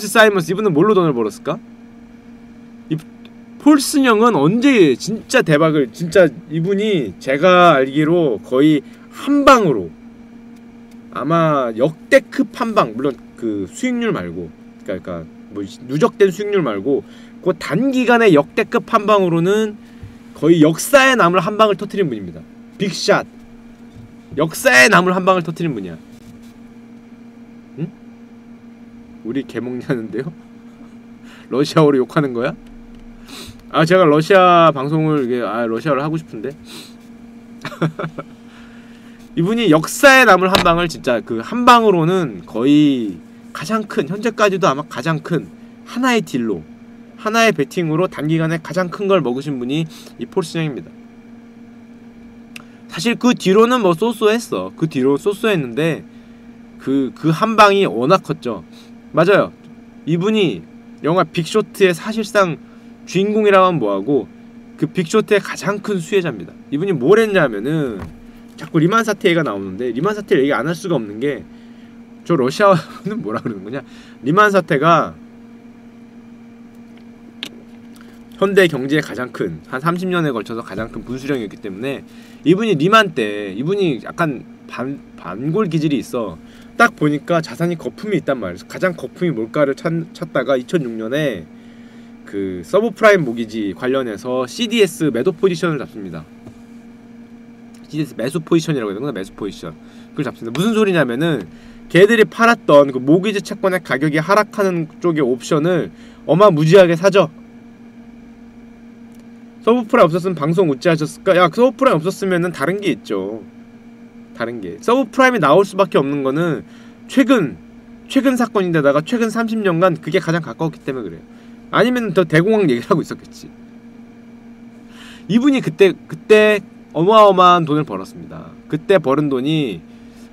사이먼스 이분은 뭘로 돈을 벌었을까? 이 폴슨 형은 언제 진짜 대박을, 진짜 이분이 제가 알기로 거의 한방으로 아마 역대급 한방, 물론 그 수익률 말고, 그러니까 뭐 누적된 수익률 말고 그 단기간에 역대급 한방으로는 거의 역사에 남을 한방을 터뜨린 분입니다. 빅샷. 역사에 남을 한방을 터뜨린 분이야. 응? 우리 개먹냐는데요? 러시아어로 욕하는 거야? 아, 제가 러시아 방송을 러시아어를 하고 싶은데. 이분이 역사에 남을 한방을 진짜 그 한방으로는 거의 가장 큰, 현재까지도 아마 가장 큰 하나의 딜로, 하나의 베팅으로 단기간에 가장 큰 걸 먹으신 분이 이 폴슨 형입니다. 사실 그 뒤로는 뭐 쏘쏘했어. 그 뒤로 쏘쏘했는데 그 한방이 워낙 컸죠. 맞아요. 이분이 영화 빅쇼트의 사실상 주인공이라고 하면 뭐하고 그 빅쇼트의 가장 큰 수혜자입니다. 이분이 뭘 했냐면은 자꾸 리만 사태 얘기가 나오는데 리만 사태를 얘기 안 할 수가 없는 게, 저 러시아는 뭐라 그러는 거냐? 리만 사태가 현대 경제의 가장 큰, 한 30년에 걸쳐서 가장 큰 분수령이었기 때문에 이분이 리만 때, 이분이 약간 반골 기질이 있어. 딱 보니까 자산이 거품이 있단 말이야. 가장 거품이 뭘까를 찾다가 2006년에 그 서브프라임 모기지 관련해서 CDS 매도 포지션을 잡습니다. CDS 매수 포지션이라고 해야 되나? 매수 포지션. 그걸 잡습니다. 무슨 소리냐면은 걔들이 팔았던 그 모기지 채권의 가격이 하락하는 쪽의 옵션을 어마무지하게 사죠. 서브프라임 없었으면 방송 어찌 하셨을까? 야, 서브프라임 없었으면은 다른 게 있죠. 다른 게. 서브프라임이 나올 수밖에 없는 거는 최근 사건인데다가 최근 30년간 그게 가장 가까웠기 때문에 그래요. 아니면 더 대공황 얘기를 하고 있었겠지. 이분이 그때 어마어마한 돈을 벌었습니다. 그때 벌은 돈이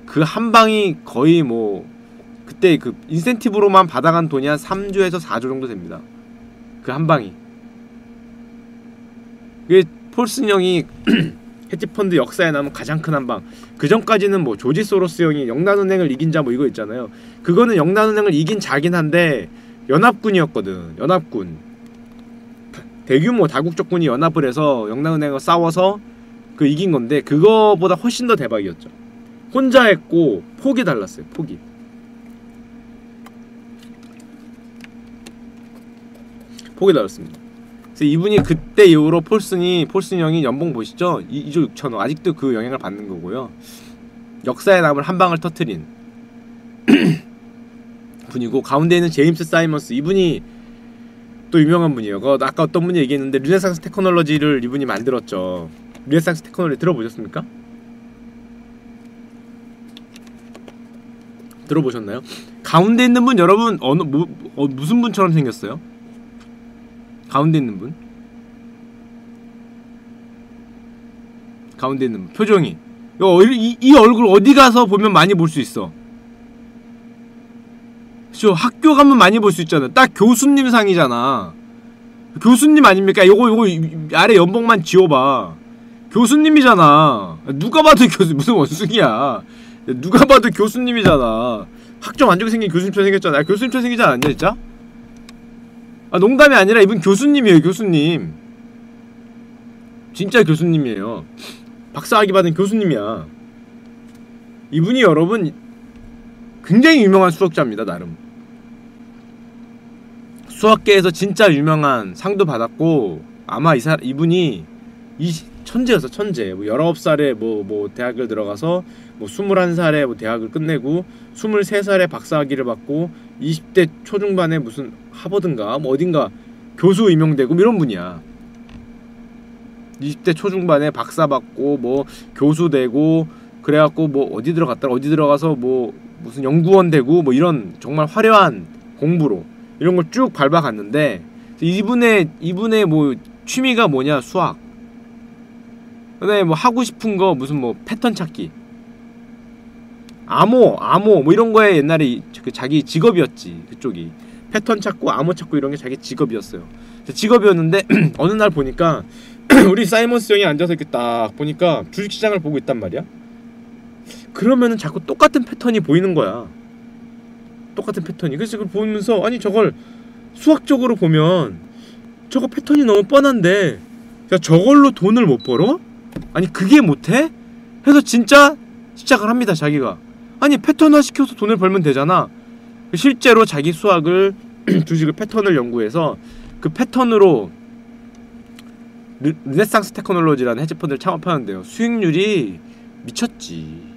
그 한 방이 거의 뭐 그때 그 인센티브로만 받아간 돈이 한 3조에서 4조 정도 됩니다. 그 한 방이. 그 폴슨 형이 헤지펀드 역사에 남은 가장 큰 한방. 그 전까지는 뭐 조지 소로스 형이 영란은행을 이긴 자 뭐 이거 있잖아요. 그거는 영란은행을 이긴 자긴 한데 연합군이었거든. 연합군. 대규모 다국적군이 연합을 해서 영란은행을 싸워서 그 이긴 건데 그거보다 훨씬 더 대박이었죠. 혼자 했고 폭이 달랐어요. 폭이. 폭이 달랐습니다. 그래서 이분이 그때 이후로 폴슨 형이 연봉 보시죠? 2조 6천억. 아직도 그 영향을 받는 거고요. 역사에 남을 한 방을 터트린 분이고, 가운데 있는 제임스 사이먼스, 이분이 또 유명한 분이에요. 아까 어떤 분이 얘기했는데 르네상스 테크놀로지를 이분이 만들었죠. 르네상스 테크놀로지 들어보셨습니까? 들어보셨나요? 가운데 있는 분 여러분 무슨 분처럼 생겼어요? 가운데 있는 분? 가운데 있는 분 표정이 이 얼굴 어디 가서 보면 많이 볼 수 있어. 저 학교 가면 많이 볼 수 있잖아. 딱 교수님 상이잖아. 교수님 아닙니까? 요거 아래 연봉만 지워봐. 교수님이잖아. 누가 봐도 무슨 원숭이야. 누가 봐도 교수님이잖아. 학점 안 좋게 생긴 교수님처럼 생겼잖아. 교수님처럼 생기지 않았냐 진짜? 아, 농담이 아니라 이분 교수님이에요. 교수님. 진짜 교수님이에요. 박사학위 받은 교수님이야. 이분이 여러분 굉장히 유명한 수학자입니다. 나름 수학계에서 진짜 유명한 상도 받았고, 아마 이분이 천재였어. 천재. 뭐 19살에 뭐 대학을 들어가서 뭐 21살에 뭐 대학을 끝내고 23살에 박사학위를 받고 20대 초중반에 무슨 하버드인가 뭐 어딘가 교수 임용되고 이런 분이야. 20대 초중반에 박사 받고 뭐 교수 되고 그래갖고 뭐 어디 들어가서 뭐 무슨 연구원 되고 뭐 이런 정말 화려한 공부로 이런 걸 쭉 밟아갔는데, 이분의 뭐 취미가 뭐냐? 수학. 그다음에 뭐 하고 싶은 거 무슨 뭐 패턴 찾기, 암호 뭐 이런 거에 옛날에 자기 직업이었지. 그쪽이 패턴 찾고 암호 찾고 이런 게 자기 직업이었어요. 직업이었는데 어느 날 보니까 우리 사이먼스 형이 앉아서 이렇게 딱 보니까 주식시장을 보고 있단 말이야. 그러면은 자꾸 똑같은 패턴이 보이는 거야. 똑같은 패턴이. 그래서 그걸 보면서 아니 저걸 수학적으로 보면 저거 패턴이 너무 뻔한데 야 저걸로 돈을 못 벌어? 아니 그게 못해? 해서 진짜 시작을 합니다. 자기가 아니 패턴화 시켜서 돈을 벌면 되잖아. 실제로 자기 수학을 주식을 패턴을 연구해서 그 패턴으로 르네상스 테크놀로지라는 헤지펀드를 창업하는데요. 수익률이 미쳤지.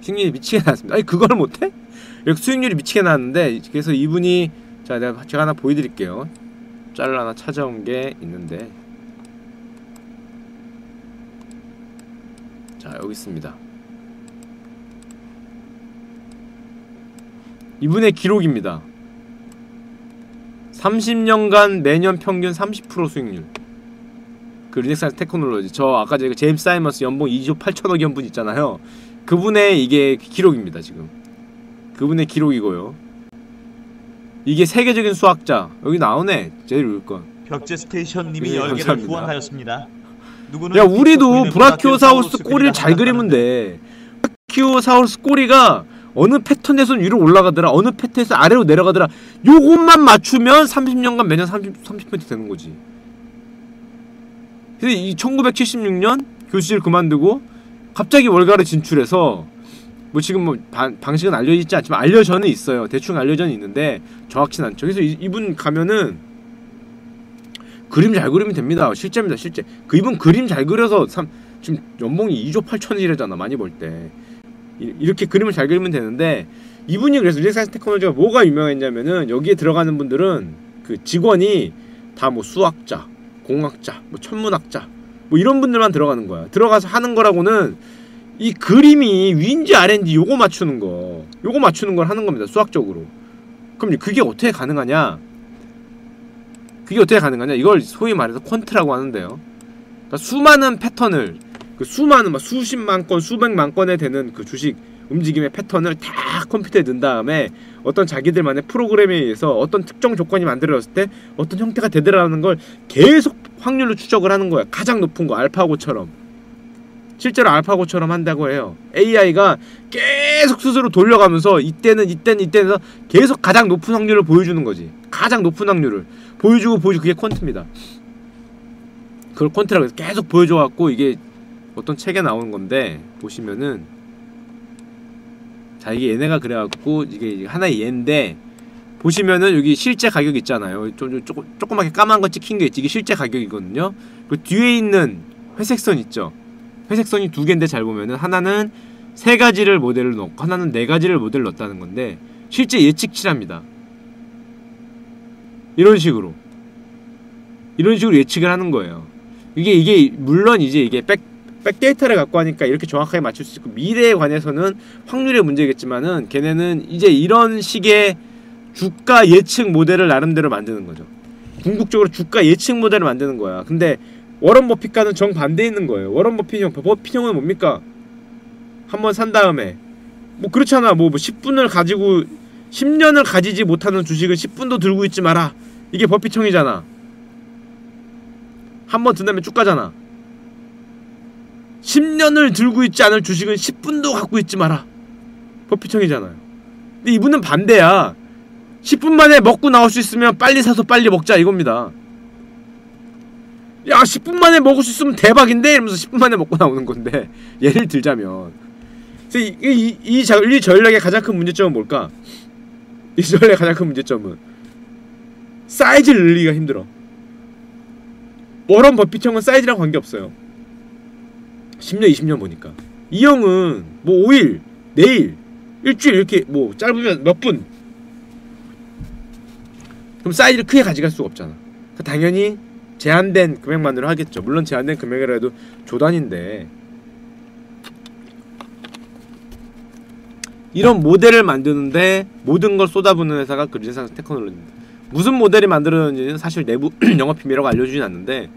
수익률이 미치게 나왔습니다. 아니 그걸 못해? 이렇게 수익률이 미치게 나왔는데 그래서 이분이 제가 하나 보여드릴게요. 짤을 하나 찾아온 게 있는데 자 여기 있습니다. 이분의 기록입니다. 30년간 매년 평균 30% 수익률. 그 르네상스 테크놀로지. 저 아까 제가 제임스 사이먼스 연봉 2조 8천억 연 분 있잖아요. 그분의 이게 기록입니다. 지금 그분의 기록이고요. 이게 세계적인 수학자. 여기 나오네. 제일 울건. 벽제 스테이션님이 10개를 감사합니다. 후원하였습니다. 야 우리도 브라키오사우루스 꼬리를 잘 그리면 돼. 브라키오사우루스 꼬리가 어느 패턴에서는 위로 올라가더라, 어느 패턴에서 아래로 내려가더라. 요것만 맞추면 30년간 매년 30% 되는 거지. 근데 이 1976년 교수실 그만두고 갑자기 월가를 진출해서 뭐 지금 뭐 방식은 알려지지 않지만 알려져는 있어요. 대충 알려져는 있는데 정확치는 않죠. 그래서 이분 가면은 그림 잘 그리면 됩니다. 실제입니다. 실제. 그 이분 그림 잘 그려서 지금 연봉이 2조 8천이래잖아. 많이 벌 때. 이렇게 그림을 잘 그리면 되는데 이분이 그래서 르네상스 테크놀로지가 뭐가 유명했냐면은 여기에 들어가는 분들은 그 직원이 다 뭐 수학자, 공학자, 뭐 천문학자 뭐 이런 분들만 들어가는 거야. 들어가서 하는 거라고는 이 그림이 위인지 아래인지 요거 맞추는 걸 하는 겁니다. 수학적으로. 그럼 그게 어떻게 가능하냐? 이걸 소위 말해서 퀀트라고 하는데요. 그러니까 수많은 패턴을 수많은 막 수십만 건, 수백만 건에 되는 그 주식 움직임의 패턴을 다 컴퓨터에 넣은 다음에 어떤 자기들만의 프로그램에 의해서 어떤 특정 조건이 만들어졌을 때 어떤 형태가 되더라는 걸 계속 확률로 추적을 하는 거야. 가장 높은 거 알파고처럼. 실제로 알파고처럼 한다고 해요. AI가 계속 스스로 돌려가면서 이때는 해서 계속 가장 높은 확률을 보여주는 거지. 가장 높은 확률을 보여주고 그게 퀀트입니다. 그걸 퀀트라고 해서 계속 보여줘갖고 이게 어떤 책에 나오는 건데 보시면은 자 이게 얘네가 그래갖고 이게 하나의 얘인데 보시면은 여기 실제 가격 있잖아요. 조그맣게 까만 거 찍힌 게 있지. 이게 실제 가격이거든요. 그 뒤에 있는 회색선 있죠. 회색선이 두 개인데 잘 보면은 하나는 세 가지를 모델을 넣고 하나는 네 가지를 모델을 넣었다는 건데 실제 예측치랍니다. 이런 식으로 예측을 하는 거예요. 이게 물론 이제 이게 백데이터를 갖고 하니까 이렇게 정확하게 맞출 수 있고 미래에 관해서는 확률의 문제겠지만은 걔네는 이제 이런 식의 주가 예측 모델을 나름대로 만드는 거죠. 궁극적으로 주가 예측 모델을 만드는 거야. 근데 워런 버핏과는 정반대에 있는 거예요. 워런 버핏형 버핏형은 뭡니까? 한번 산 다음에 뭐 그렇잖아. 뭐 10분을 가지고 10년을 가지지 못하는 주식을 10분도 들고 있지 마라. 이게 버핏형이잖아. 한번 든 다음에 쭉 가잖아. 10년을 들고 있지 않을 주식은 10분도 갖고 있지 마라. 버핏형이잖아요. 근데 이분은 반대야. 10분 만에 먹고 나올 수 있으면 빨리 사서 빨리 먹자 이겁니다. 야 10분 만에 먹을 수 있으면 대박인데 이러면서 10분 만에 먹고 나오는 건데 예를 들자면 그래서 이 전략의 가장 큰 문제점은 뭘까? 이 전략의 가장 큰 문제점은 사이즈를 늘리기가 힘들어. 워런 버핏형은 사이즈랑 관계없어요. 10년 20년 보니까 이 형은 뭐 5일, 내일, 일주일 이렇게 뭐 짧으면 몇 분 그럼 사이즈를 크게 가져갈 수가 없잖아. 그러니까 당연히 제한된 금액만으로 하겠죠. 물론 제한된 금액이라 해도 조단인데 이런 모델을 만드는데 모든 걸 쏟아붓는 회사가 그 르네상스 테크놀로지입니다. 무슨 모델이 만들어졌는지는 사실 내부 영업비밀이라고 알려주진 않는데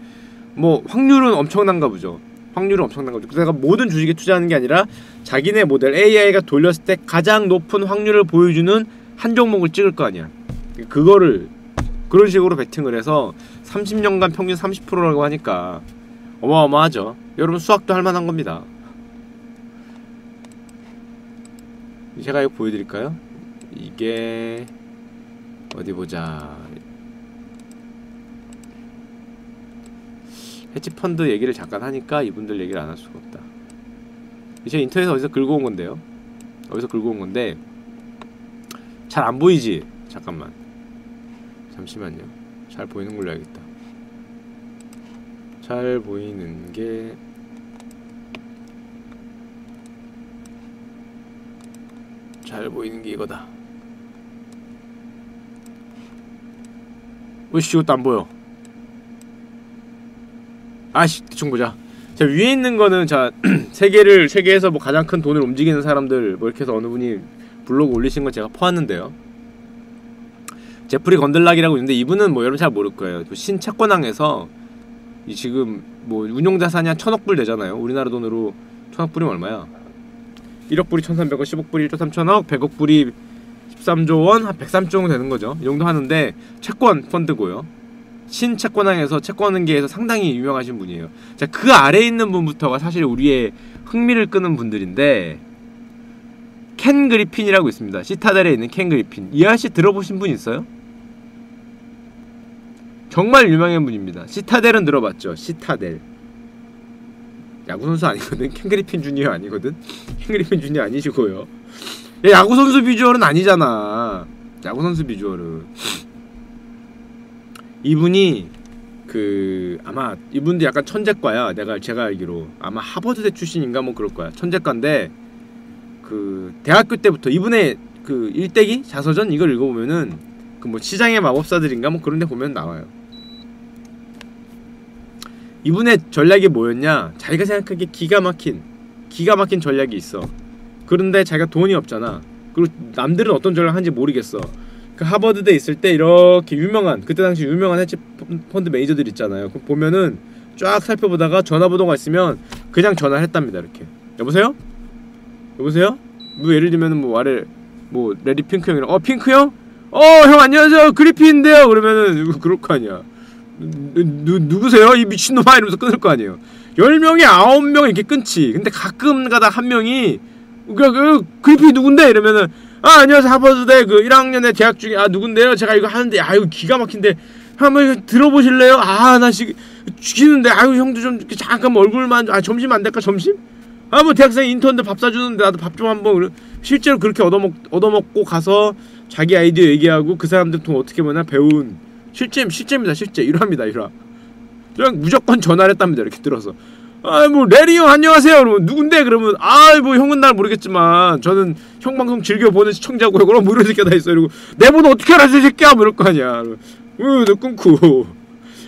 뭐 확률은 엄청난가 보죠. 확률은 엄청난가 보죠. 그래서 모든 주식에 투자하는 게 아니라 자기네 모델 AI가 돌렸을 때 가장 높은 확률을 보여주는 한 종목을 찍을 거 아니야. 그거를 그런 식으로 베팅을 해서 30년간 평균 30%라고 하니까 어마어마하죠. 여러분 수학도 할만한 겁니다. 제가 이거 보여드릴까요? 이게 어디 보자. 헤지펀드 얘기를 잠깐 하니까 이분들 얘기를 안 할 수가 없다. 제가 인터넷에서 어디서 긁어 온 건데요. 어디서 긁어 온 건데 잘 안 보이지? 잠깐만. 잠시만요. 잘 보이는 걸로 해야겠다. 잘 보이는 게 잘 보이는 게 이거다. 으씨, 이것도 안 보여. 아씨, 대충 보자. 자, 위에 있는 거는 자 세계에서 뭐 가장 큰 돈을 움직이는 사람들 뭐 이렇게 해서 어느 분이 블로그 올리신 건 제가 퍼왔는데요. 제프리 건들락이라고 있는데 이분은 뭐 여러분 잘 모를 거예요. 신채권왕에서 이 지금 뭐 운용자산이 한 1000억 불 되잖아요. 우리나라 돈으로 1000억 불이면 얼마야? 1억 불이 1300억, 10억 불이 1조 3천억, 100억 불이 13조 원, 한 103조 정도 되는 거죠. 이 정도 하는데 채권 펀드고요. 신채권왕에서 채권은계에서 상당히 유명하신 분이에요. 자, 그 아래에 있는 분부터가 사실 우리의 흥미를 끄는 분들인데 켄 그리핀이라고 있습니다. 시타델에 있는 켄 그리핀. 이 아저씨 들어보신 분 있어요? 정말 유명한 분입니다. 시타델은 들어봤죠? 시타델. 야구선수 아니거든. 켄 그리핀 주니어 아니거든. 켄 그리핀 주니어 아니시고요. 야, 야구선수 비주얼은 아니잖아. 야구선수 비주얼은. 이분이 아마 이분도 약간 천재과야. 제가 알기로 아마 하버드대 출신인가 뭐 그럴 거야. 천재과인데 대학교 때부터 이분의 일대기 자서전 이걸 읽어보면은 뭐 시장의 마법사들인가 뭐 그런데 보면 나와요. 이분의 전략이 뭐였냐? 자기가 생각하기에 기가 막힌 전략이 있어. 그런데 자기가 돈이 없잖아. 그리고 남들은 어떤 전략을 하는지 모르겠어. 그 하버드대 있을 때 이렇게 그때 당시 유명한 헤지펀드 매니저들 있잖아요. 그 보면은 쫙 살펴보다가 전화번호가 있으면 그냥 전화를 했답니다. 이렇게. 여보세요? 뭐 예를 들면은 뭐 레디 핑크 형이랑 핑크 형? 형 안녕하세요. 그리핀인데요. 그러면은 그럴 거 아니야. 누구세요? 이 미친놈아 이러면서 끊을 거 아니에요. 10명에 9명 이렇게 끊지. 근데 가끔 가다 한 명이 그리핀이 누군데? 이러면은 안녕하세요. 하버드대 1학년에 재학 중에 누군데요? 제가 이거 하는데 이거 기가 막힌데 한번 이거 들어보실래요? 나 지금 죽이는데 형도 좀 잠깐 얼굴만 점심 안 될까? 점심? 뭐 대학생 인턴들 밥 사주는데 나도 밥 좀 한번. 실제로 그렇게 얻어먹고 가서 자기 아이디어 얘기하고 그 사람들 돈 어떻게 버나 배운 실제입니다. 실제 일화입니다. 그냥 무조건 전화를 했답니다. 이렇게 들어서 뭐 레리 형 안녕하세요. 그러면 누군데? 그러면 뭐 형은 날 모르겠지만 저는 형 방송 즐겨보는 시청자고요. 그럼 뭐 이런 새끼가 다 있어. 이러고 내 번호 어떻게 알아 이 새끼야? 뭐 이럴 거 아니야. 너 끊고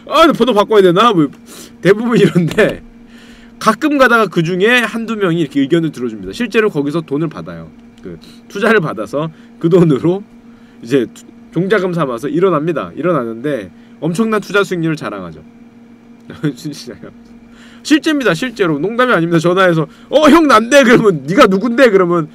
너 번호 바꿔야 되나? 뭐 대부분 이런데 가끔 가다가 그 중에 한두 명이 이렇게 의견을 들어줍니다. 실제로 거기서 돈을 받아요. 투자를 받아서 그 돈으로 이제 종자금 삼아서 일어나는데 엄청난 투자 수익률을 자랑하죠. 실제입니다. 실제로 농담이 아닙니다. 전화해서 형 난데? 그러면 네가 누군데? 그러면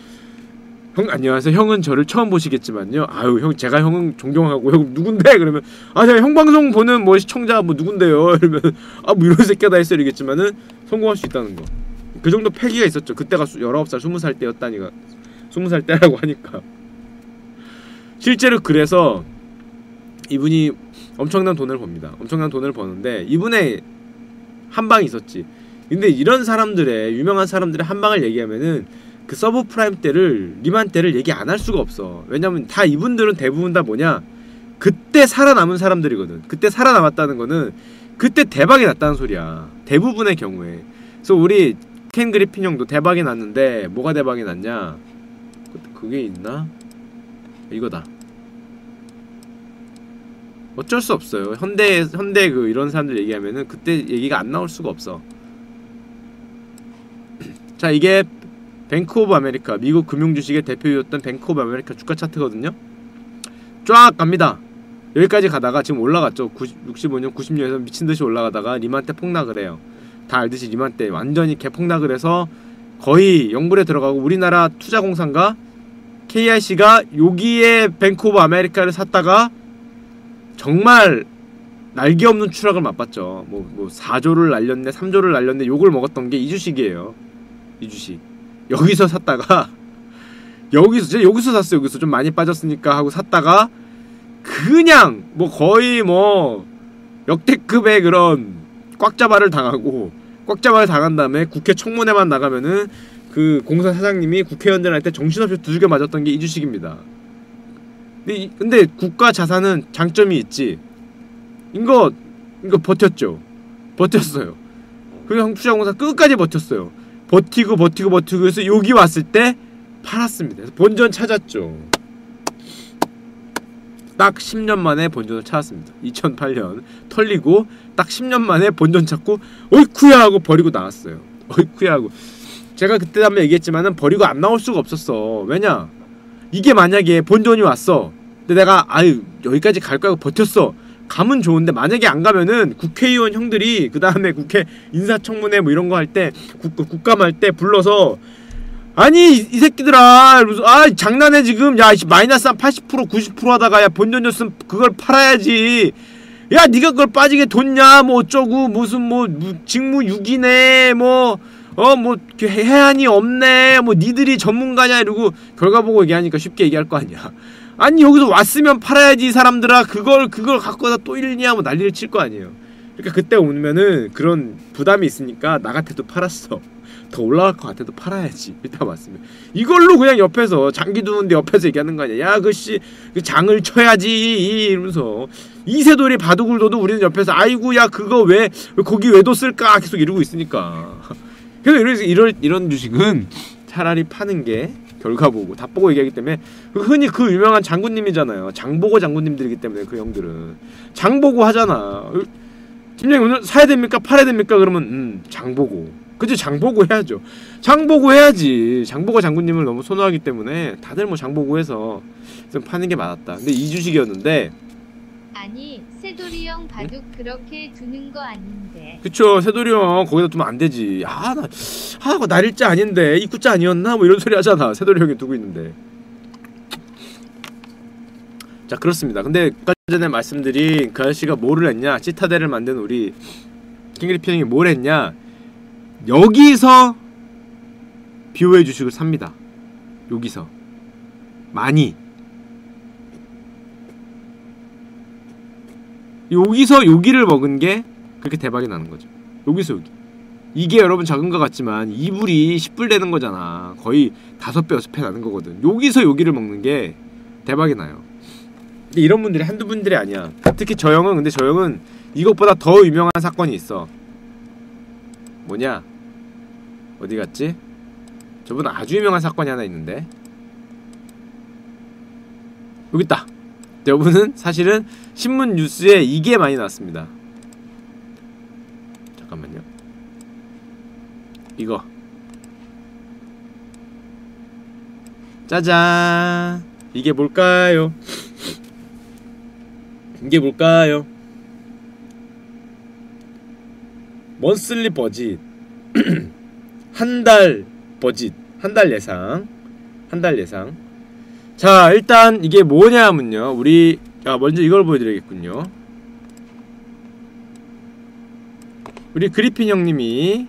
형 안녕하세요. 형은 저를 처음 보시겠지만요. 제가 형은 존경하고 형 누군데? 그러면 제가 형 방송 보는 뭐 시청자 뭐 누군데요? 이러면 뭐 이런 새끼가 다 있어 이러겠지만은 성공할 수 있다는 거. 그 정도 패기가 있었죠. 그때가 19살, 20살 때였다니까. 20살 때라고 하니까. 실제로 그래서 이분이 엄청난 돈을 법니다. 엄청난 돈을 버는데 이분의 한방이 있었지. 근데 이런 사람들의 유명한 사람들의 한방을 얘기하면은 그 서브프라임 때를 리만 때를 얘기 안 할 수가 없어. 왜냐면 다 이분들은 대부분 다 뭐냐 그때 살아남은 사람들이거든. 그때 살아남았다는 거는 그때 대박이 났다는 소리야. 대부분의 경우에. 그래서 우리 켄 그리핀 형도 대박이 났는데 뭐가 대박이 났냐? 그게 있나? 이거다. 어쩔 수 없어요. 현대 이런 사람들 얘기하면은 그때 얘기가 안 나올 수가 없어. 자, 이게 뱅크 오브 아메리카, 미국 금융주식의 대표였던 뱅크 오브 아메리카 주가 차트거든요. 쫙 갑니다. 여기까지 가다가 지금 올라갔죠. 65년, 90년에서 미친듯이 올라가다가 리만 때 폭락을 해요. 다 알듯이 리만 때 완전히 개폭락을 해서 거의 영불에 들어가고 우리나라 투자공사인가 KIC가 여기에 뱅크 오브 아메리카를 샀다가 정말 날개 없는 추락을 맛봤죠. 뭐 4조를 날렸네, 3조를 날렸네, 욕을 먹었던 게 이 주식이에요. 이 주식. 여기서 샀다가 제가 여기서 샀어요. 여기서 좀 많이 빠졌으니까 하고 샀다가 그냥 뭐 거의 뭐 역대급의 그런 꽉잡아를 당하고, 꽉잡아를 당한 다음에 국회 청문회만 나가면은 그 공사 사장님이 국회의원들 할 때 정신없이 두들겨 맞았던 게 이 주식입니다. 근데 국가 자산은 장점이 있지. 이거 버텼죠. 버텼어요. 그리고 한국투자공사 끝까지 버텼어요. 버티고 해서 여기 왔을 때 팔았습니다. 그래서 본전 찾았죠. 딱 10년 만에 본전을 찾았습니다. 2008년 털리고 딱 10년 만에 본전 찾고 어이쿠야 하고 버리고 나왔어요. 어이쿠야 하고. 제가 그때 한번 얘기했지만은 버리고 안 나올 수가 없었어. 왜냐? 이게 만약에 본전이 왔어. 근데 내가 아유 여기까지 갈 거야 하고 버텼어. 가면 좋은데 만약에 안 가면은 국회의원 형들이 그 다음에 국회 인사청문회 뭐 이런 거 할 때 국감 할 때 불러서 아니 이 새끼들아 장난해 지금 야 마이너스 한 80% 90% 하다가 야 본전이었으면 그걸 팔아야지. 야 니가 그걸 빠지게 뒀냐 뭐 어쩌고 무슨 뭐 직무유기네 뭐 해안이 없네 뭐 니들이 전문가냐 이러고 결과 보고 얘기하니까 쉽게 얘기할 거 아니야. 아니 여기서 왔으면 팔아야지 이 사람들아. 그걸 갖고 와서 또 잃냐 뭐 난리를 칠 거 아니에요. 그러니까 그때 오면은 그런 부담이 있으니까 나 같아도 팔았어. 더 올라갈 것 같아도 팔아야지. 일단 왔으면 이걸로 그냥 옆에서 장기 두는데 옆에서 얘기하는 거 아니야. 야 그씨 그 장을 쳐야지 이러면서 이세돌이 바둑을 둬도 우리는 옆에서 아이고 야 그거 왜 거기 왜 뒀을까 계속 이러고 있으니까. 그래서 이런 주식은 차라리 파는 게 결과 보고 다 보고 얘기하기 때문에 흔히 그 유명한 장군님이잖아요. 장보고 장군님들이기 때문에 그 형들은 장보고 하잖아. 팀장님 오늘 사야 됩니까? 팔아야 됩니까? 그러면 장보고. 그치 장보고 해야죠. 장보고 해야지. 장보고 장군님을 너무 선호하기 때문에 다들 뭐 장보고 해서 좀 파는 게 맞았다. 근데 이 주식이었는데 아니 새돌이 형 바둑 그렇게 두는 거 아닌데. 그쵸 새돌이 형 거기다 두면 안 되지. 그거 날일자 아닌데 입구자 아니었나? 뭐 이런 소리 하잖아. 새돌이 형이 두고 있는데. 자 그렇습니다. 근데 아까 전에 말씀드린 그 아저씨가 뭐를 했냐, 시타델을 만든 우리 킹그리피 형이 뭘 했냐, 여기서 비오의 주식을 삽니다. 여기서 많이 여기서 여기를 먹은 게 그렇게 대박이 나는 거죠. 여기서 여기. 이게 여러분 작은 것 같지만 2불이 10불 되는 거잖아. 거의 5배 6배 나는 거거든. 여기서 여기를 먹는 게 대박이 나요. 근데 이런 분들이 한두 분들이 아니야. 특히 저 형은, 근데 저 형은 이것보다 더 유명한 사건이 있어. 뭐냐? 어디 갔지? 저분 아주 유명한 사건이 하나 있는데 여기 있다. 여러분은 사실은 신문 뉴스에 이게 많이 나왔습니다. 잠깐만요. 이거 짜잔. 이게 뭘까요? 이게 뭘까요? 먼슬리 버짓 한 달 버짓, 한 달 예상. 자 일단 이게 뭐냐면요, 우리 먼저 이걸 보여드리겠군요. 우리 그리핀 형님이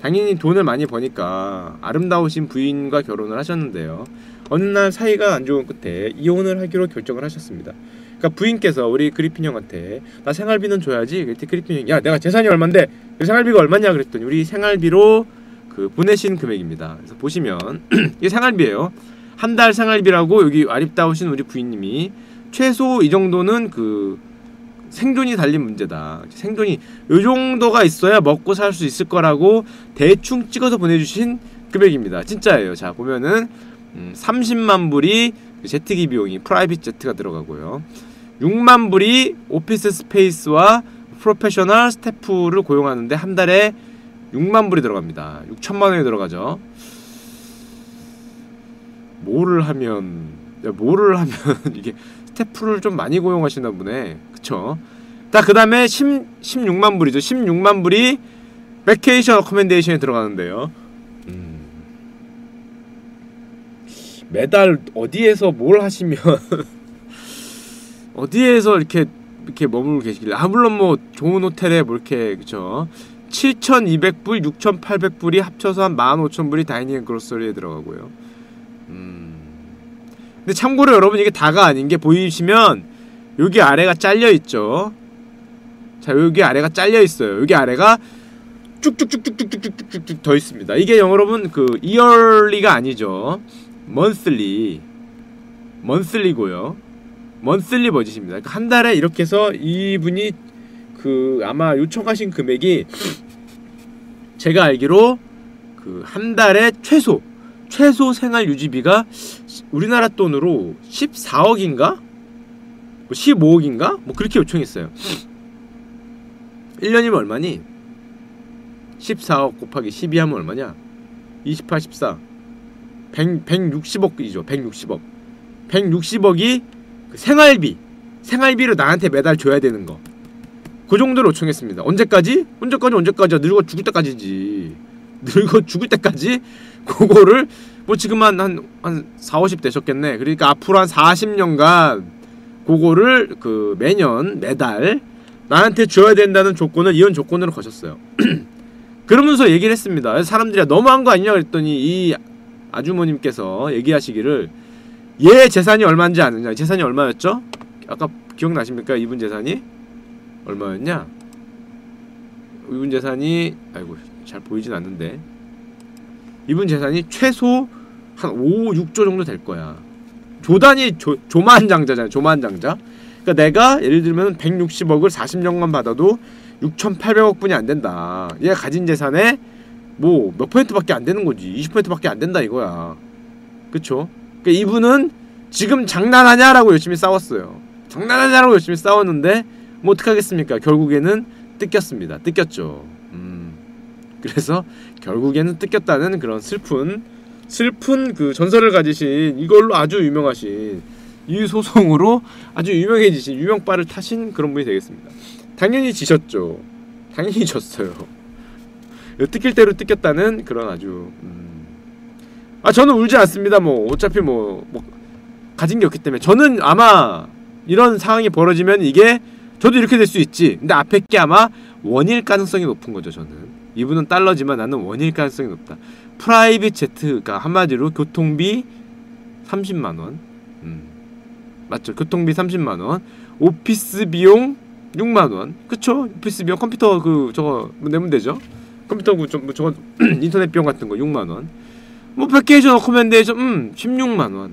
당연히 돈을 많이 버니까 아름다우신 부인과 결혼을 하셨는데요, 어느 날 사이가 안 좋은 끝에 이혼을 하기로 결정을 하셨습니다. 그러니까 부인께서 우리 그리핀 형한테 나 생활비는 줘야지. 그랬더니 그리핀 형이 야 내가 재산이 얼만데 생활비가 얼마냐 그랬더니 우리 생활비로 그 보내신 금액입니다. 그래서 보시면 이게 생활비예요. 한 달 생활비라고 여기 아립다우신 우리 부인님이 최소 이 정도는 그 생존이 달린 문제다. 생존이 요 정도가 있어야 먹고 살 수 있을 거라고 대충 찍어서 보내주신 금액입니다. 진짜예요. 자 보면은 30만 불이 제트기 비용이 프라이빗 제트가 들어가고요. 6만 불이 오피스 스페이스와 프로페셔널 스태프를 고용하는데 한 달에 6만 불이 들어갑니다. 6천만 원이 들어가죠. 뭐를 하면 이게 스태프를 좀 많이 고용하시나 보네. 그쵸? 자, 그 다음에 16만 불이죠. 16만 불이 베케이션 어코멘데이션에 들어가는데요. 매달 어디에서 뭘 하시면 어디에서 이렇게 머물고 계시길래, 물론 뭐 좋은 호텔에 뭐 이렇게, 그쵸? 7,200불, 6,800불이 합쳐서 한 15,000불이 다이닝 앤 그로서리에 들어가고요. 근데 참고로 여러분 이게 다가 아닌 게 보이시면 여기 아래가 잘려있죠. 자, 여기 아래가 잘려있어요. 여기 아래가 쭉쭉쭉쭉쭉쭉쭉쭉 더 있습니다. 이게 여러분 그 이얼리가 아니죠. 먼슬리고요. 먼슬리 버짓입니다. 그러니까 한 달에 이렇게 해서 이분이 그 아마 요청하신 금액이 제가 알기로 그 한 달에 최소 생활 유지비가 우리나라 돈으로 14억인가? 뭐 15억인가? 뭐 그렇게 요청했어요. 1년이면 얼마니? 14억 곱하기 12 하면 얼마냐? 28, 14 160억이죠. 160억 160억이 그 생활비로 나한테 매달 줘야 되는 거. 그 정도로 요청했습니다. 언제까지야? 늙어 죽을 때까지지. 늙어 죽을 때까지 그거를 뭐 지금 한 4, 50 되셨겠네. 그러니까 앞으로 한 40년간 그거를 그 매달 나한테 줘야 된다는 조건을 이혼 조건으로 거셨어요. 그러면서 얘기를 했습니다. 사람들이 너무한 거 아니냐 그랬더니 이 아주머님께서 얘기하시기를 얘 재산이 얼마인지 아느냐. 재산이 얼마였죠? 아까 기억나십니까? 이분 재산이 얼마였냐? 이분 재산이 아이고 잘 보이진 않는데 이분 재산이 최소 한 5, 6조 정도 될 거야. 조단이 조만장자잖아요. 조만장자. 그러니까 내가 예를 들면 160억을 40년간 받아도 6,800억 분이 안 된다. 얘가 가진 재산에 뭐 몇 퍼센트밖에 안 되는 거지. 20%밖에 안 된다 이거야. 그쵸? 그러니까 이분은 지금 장난하냐라고 열심히 싸웠어요. 장난하냐라고 열심히 싸웠는데 뭐 어떡하겠습니까? 결국에는 뜯겼습니다. 뜯겼죠. 그래서 결국에는 뜯겼다는 그런 슬픈 그 전설을 가지신 이걸로 아주 유명하신 이 소송으로 아주 유명해지신 유명바를 타신 그런 분이 되겠습니다. 당연히 지셨죠. 당연히 졌어요. 뜯길 대로 뜯겼다는 그런 아주 저는 울지 않습니다. 뭐 어차피 뭐 가진 게 없기 때문에. 저는 아마 이런 상황이 벌어지면 이게 저도 이렇게 될 수 있지. 근데 앞에 게 아마 원일 가능성이 높은 거죠. 저는 이분은 달러지만 나는 원일 가능성이 높다. 프라이빗 제트가 한마디로 교통비 30만원 맞죠? 교통비 30만원 오피스 비용 6만원 그쵸? 오피스 비용 컴퓨터 그 저거 뭐 내면 되죠? 컴퓨터 그 저거 인터넷 비용 같은 거 6만원 뭐 패키지 커맨데이션 16만원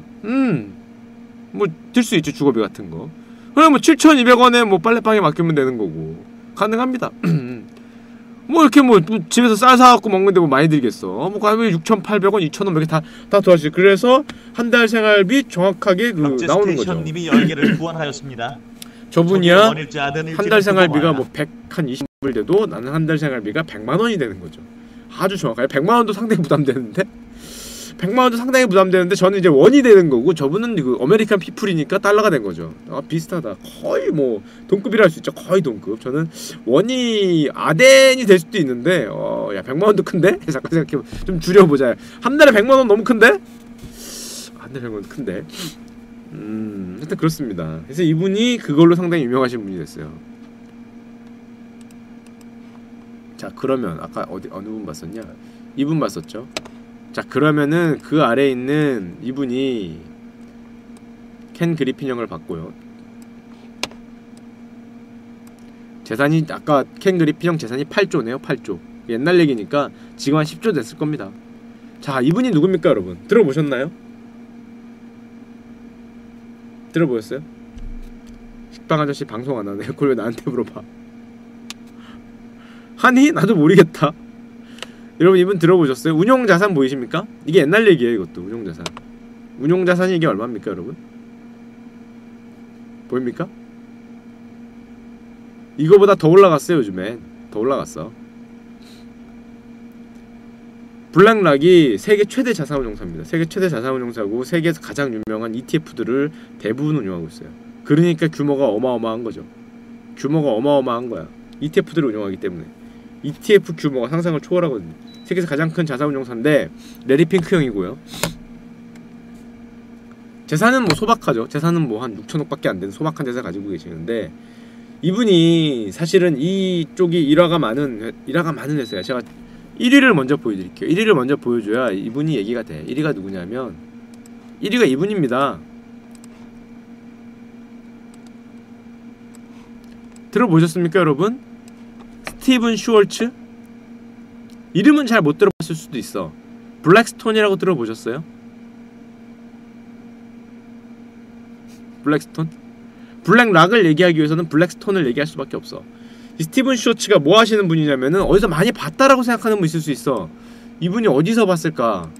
뭐 들 수 있죠. 주거비 같은 거. 그럼 뭐 7,200원에 뭐 빨래방에 맡기면 되는 거고 가능합니다. 뭐 이렇게 뭐 집에서 쌀 사갖고 먹는데 뭐 많이 들겠어. 뭐 가면 6,800원, 2,000원 이렇게 다 도와주지. 그래서 한 달 생활비 정확하게 그 나오는 거죠. 님이 열개를 구원하였습니다. 저분이야 한 달 생활비가 뭐 120불 돼도 나는 한 달 생활비가 100만 원이 되는 거죠. 아주 정확하게 100만 원도 상당히 부담되는데 100만 원도 상당히 부담되는데 저는 이제 원이 되는 거고 저분은 그 아메리칸 피플이니까 달러가 된 거죠. 비슷하다. 거의 뭐 동급이라 할 수 있죠. 거의 동급. 저는 원이 아덴이 될 수도 있는데 야 100만 원도 큰데? 잠깐 생각해봐. 좀 줄여보자. 한 달에 100만 원 너무 큰데? 한 달에 100만 원 큰데? 하여튼 그렇습니다. 그래서 이분이 그걸로 상당히 유명하신 분이 됐어요. 자 그러면 아까 어느 분 봤었냐? 이분 봤었죠? 자 그러면은 그 아래에 있는 이분이 켄 그리핀 형을 봤고요. 재산이 아까 켄 그리핀 형 재산이 8조네요. 8조. 옛날 얘기니까 지금 한 10조 됐을 겁니다. 자 이분이 누굽니까 여러분? 들어보셨나요? 들어보셨어요? 식빵 아저씨 방송 안 하네. 그걸 왜 나한테 물어봐? 하니? 나도 모르겠다. 여러분 이분 들어보셨어요? 운용자산 보이십니까? 이게 옛날 얘기예요. 이것도 운용자산. 운용자산이 이게 얼마입니까 여러분? 보입니까? 이거보다 더 올라갔어요. 요즘엔 더 올라갔어. 블랙락이 세계 최대 자산운용사입니다. 세계 최대 자산운용사고 세계에서 가장 유명한 ETF들을 대부분 운용하고 있어요. 그러니까 규모가 어마어마한 거죠. 규모가 어마어마한 거야. ETF들을 운용하기 때문에. ETF 규모가 상상을 초월하거든요. 세계에서 가장 큰 자산운용사인데 레리 핑크 형이고요. 재산은 뭐 소박하죠. 재산은 뭐 한 6천억밖에 안 되는 소박한 재산 가지고 계시는데 이분이 사실은 이쪽이 일화가 많은 회사야. 제가 1위를 먼저 보여드릴게요. 1위를 먼저 보여줘야 이분이 얘기가 돼. 1위가 누구냐면 1위가 이분입니다. 들어보셨습니까 여러분? 스티븐 슈월츠? 이름은 잘 못 들어봤을 수도 있어. 블랙스톤이라고 들어보셨어요? 블랙스톤? 블랙락을 얘기하기 위해서는 블랙스톤을 얘기할 수밖에 없어. 이 스티븐 슈월츠가 뭐 하시는 분이냐면은 어디서 많이 봤다라고 생각하는 분 있을 수 있어. 이분이 어디서 봤을까?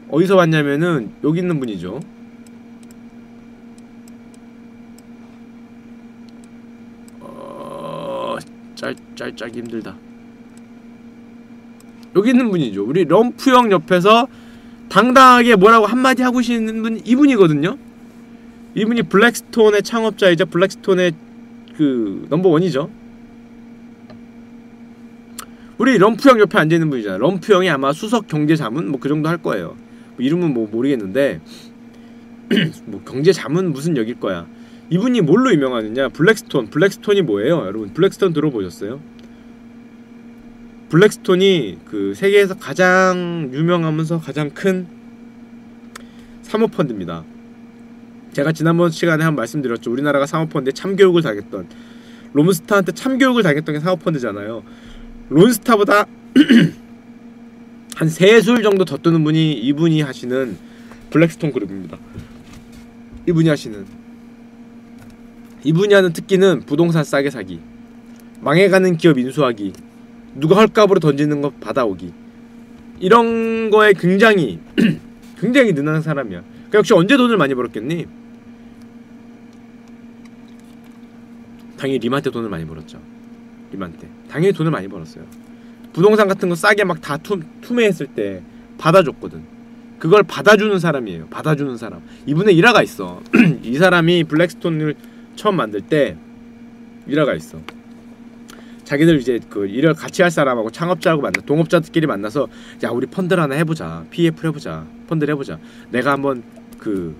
어디서 봤냐면은 여기 있는 분이죠. 짤짜기 힘들다. 여기 있는 분이죠. 우리 럼프 형 옆에서 당당하게 뭐라고 한마디 하고 계시는 분 이분이거든요. 이분이 블랙스톤의 창업자이자 블랙스톤의 그 넘버원이죠. 우리 럼프 형 옆에 앉아있는 분이잖아. 럼프 형이 아마 수석 경제자문 뭐 그 정도 할 거예요. 뭐 이름은 뭐 모르겠는데 뭐 경제자문 무슨 역일 거야. 이분이 뭘로 유명하느냐? 블랙스톤. 블랙스톤이 뭐예요? 여러분 블랙스톤 들어보셨어요? 블랙스톤이 그 세계에서 가장 유명하면서 가장 큰 사모펀드입니다. 제가 지난번 시간에 한번 말씀드렸죠. 우리나라가 사모펀드에 참교육을 당했던, 론스타한테 참교육을 당했던 게 사모펀드잖아요. 론스타보다 한 3술 정도 더 뜨는 분이 이분이 하시는 블랙스톤 그룹입니다. 이분이 하는 특기는 부동산 싸게 사기, 망해가는 기업 인수하기, 누가 헐값으로 던지는 거 받아오기, 이런 거에 굉장히 굉장히 능한 사람이야. 그러니까 역시 언제 돈을 많이 벌었겠니? 당연히 림한테 돈을 많이 벌었죠. 림한테 당연히 돈을 많이 벌었어요. 부동산 같은 거 싸게 막 다 투매했을 때 받아줬거든. 그걸 받아주는 사람이에요. 받아주는 사람. 이분의 일화가 있어. 이 사람이 블랙스톤을 처음 만들 때 일화가 있어. 자기들 이제 그 일을 같이 할 사람하고 창업자하고 동업자들끼리 만나서 야 우리 펀드를 하나 해보자. PF를 해보자. 펀드를 해보자. 내가 한번 그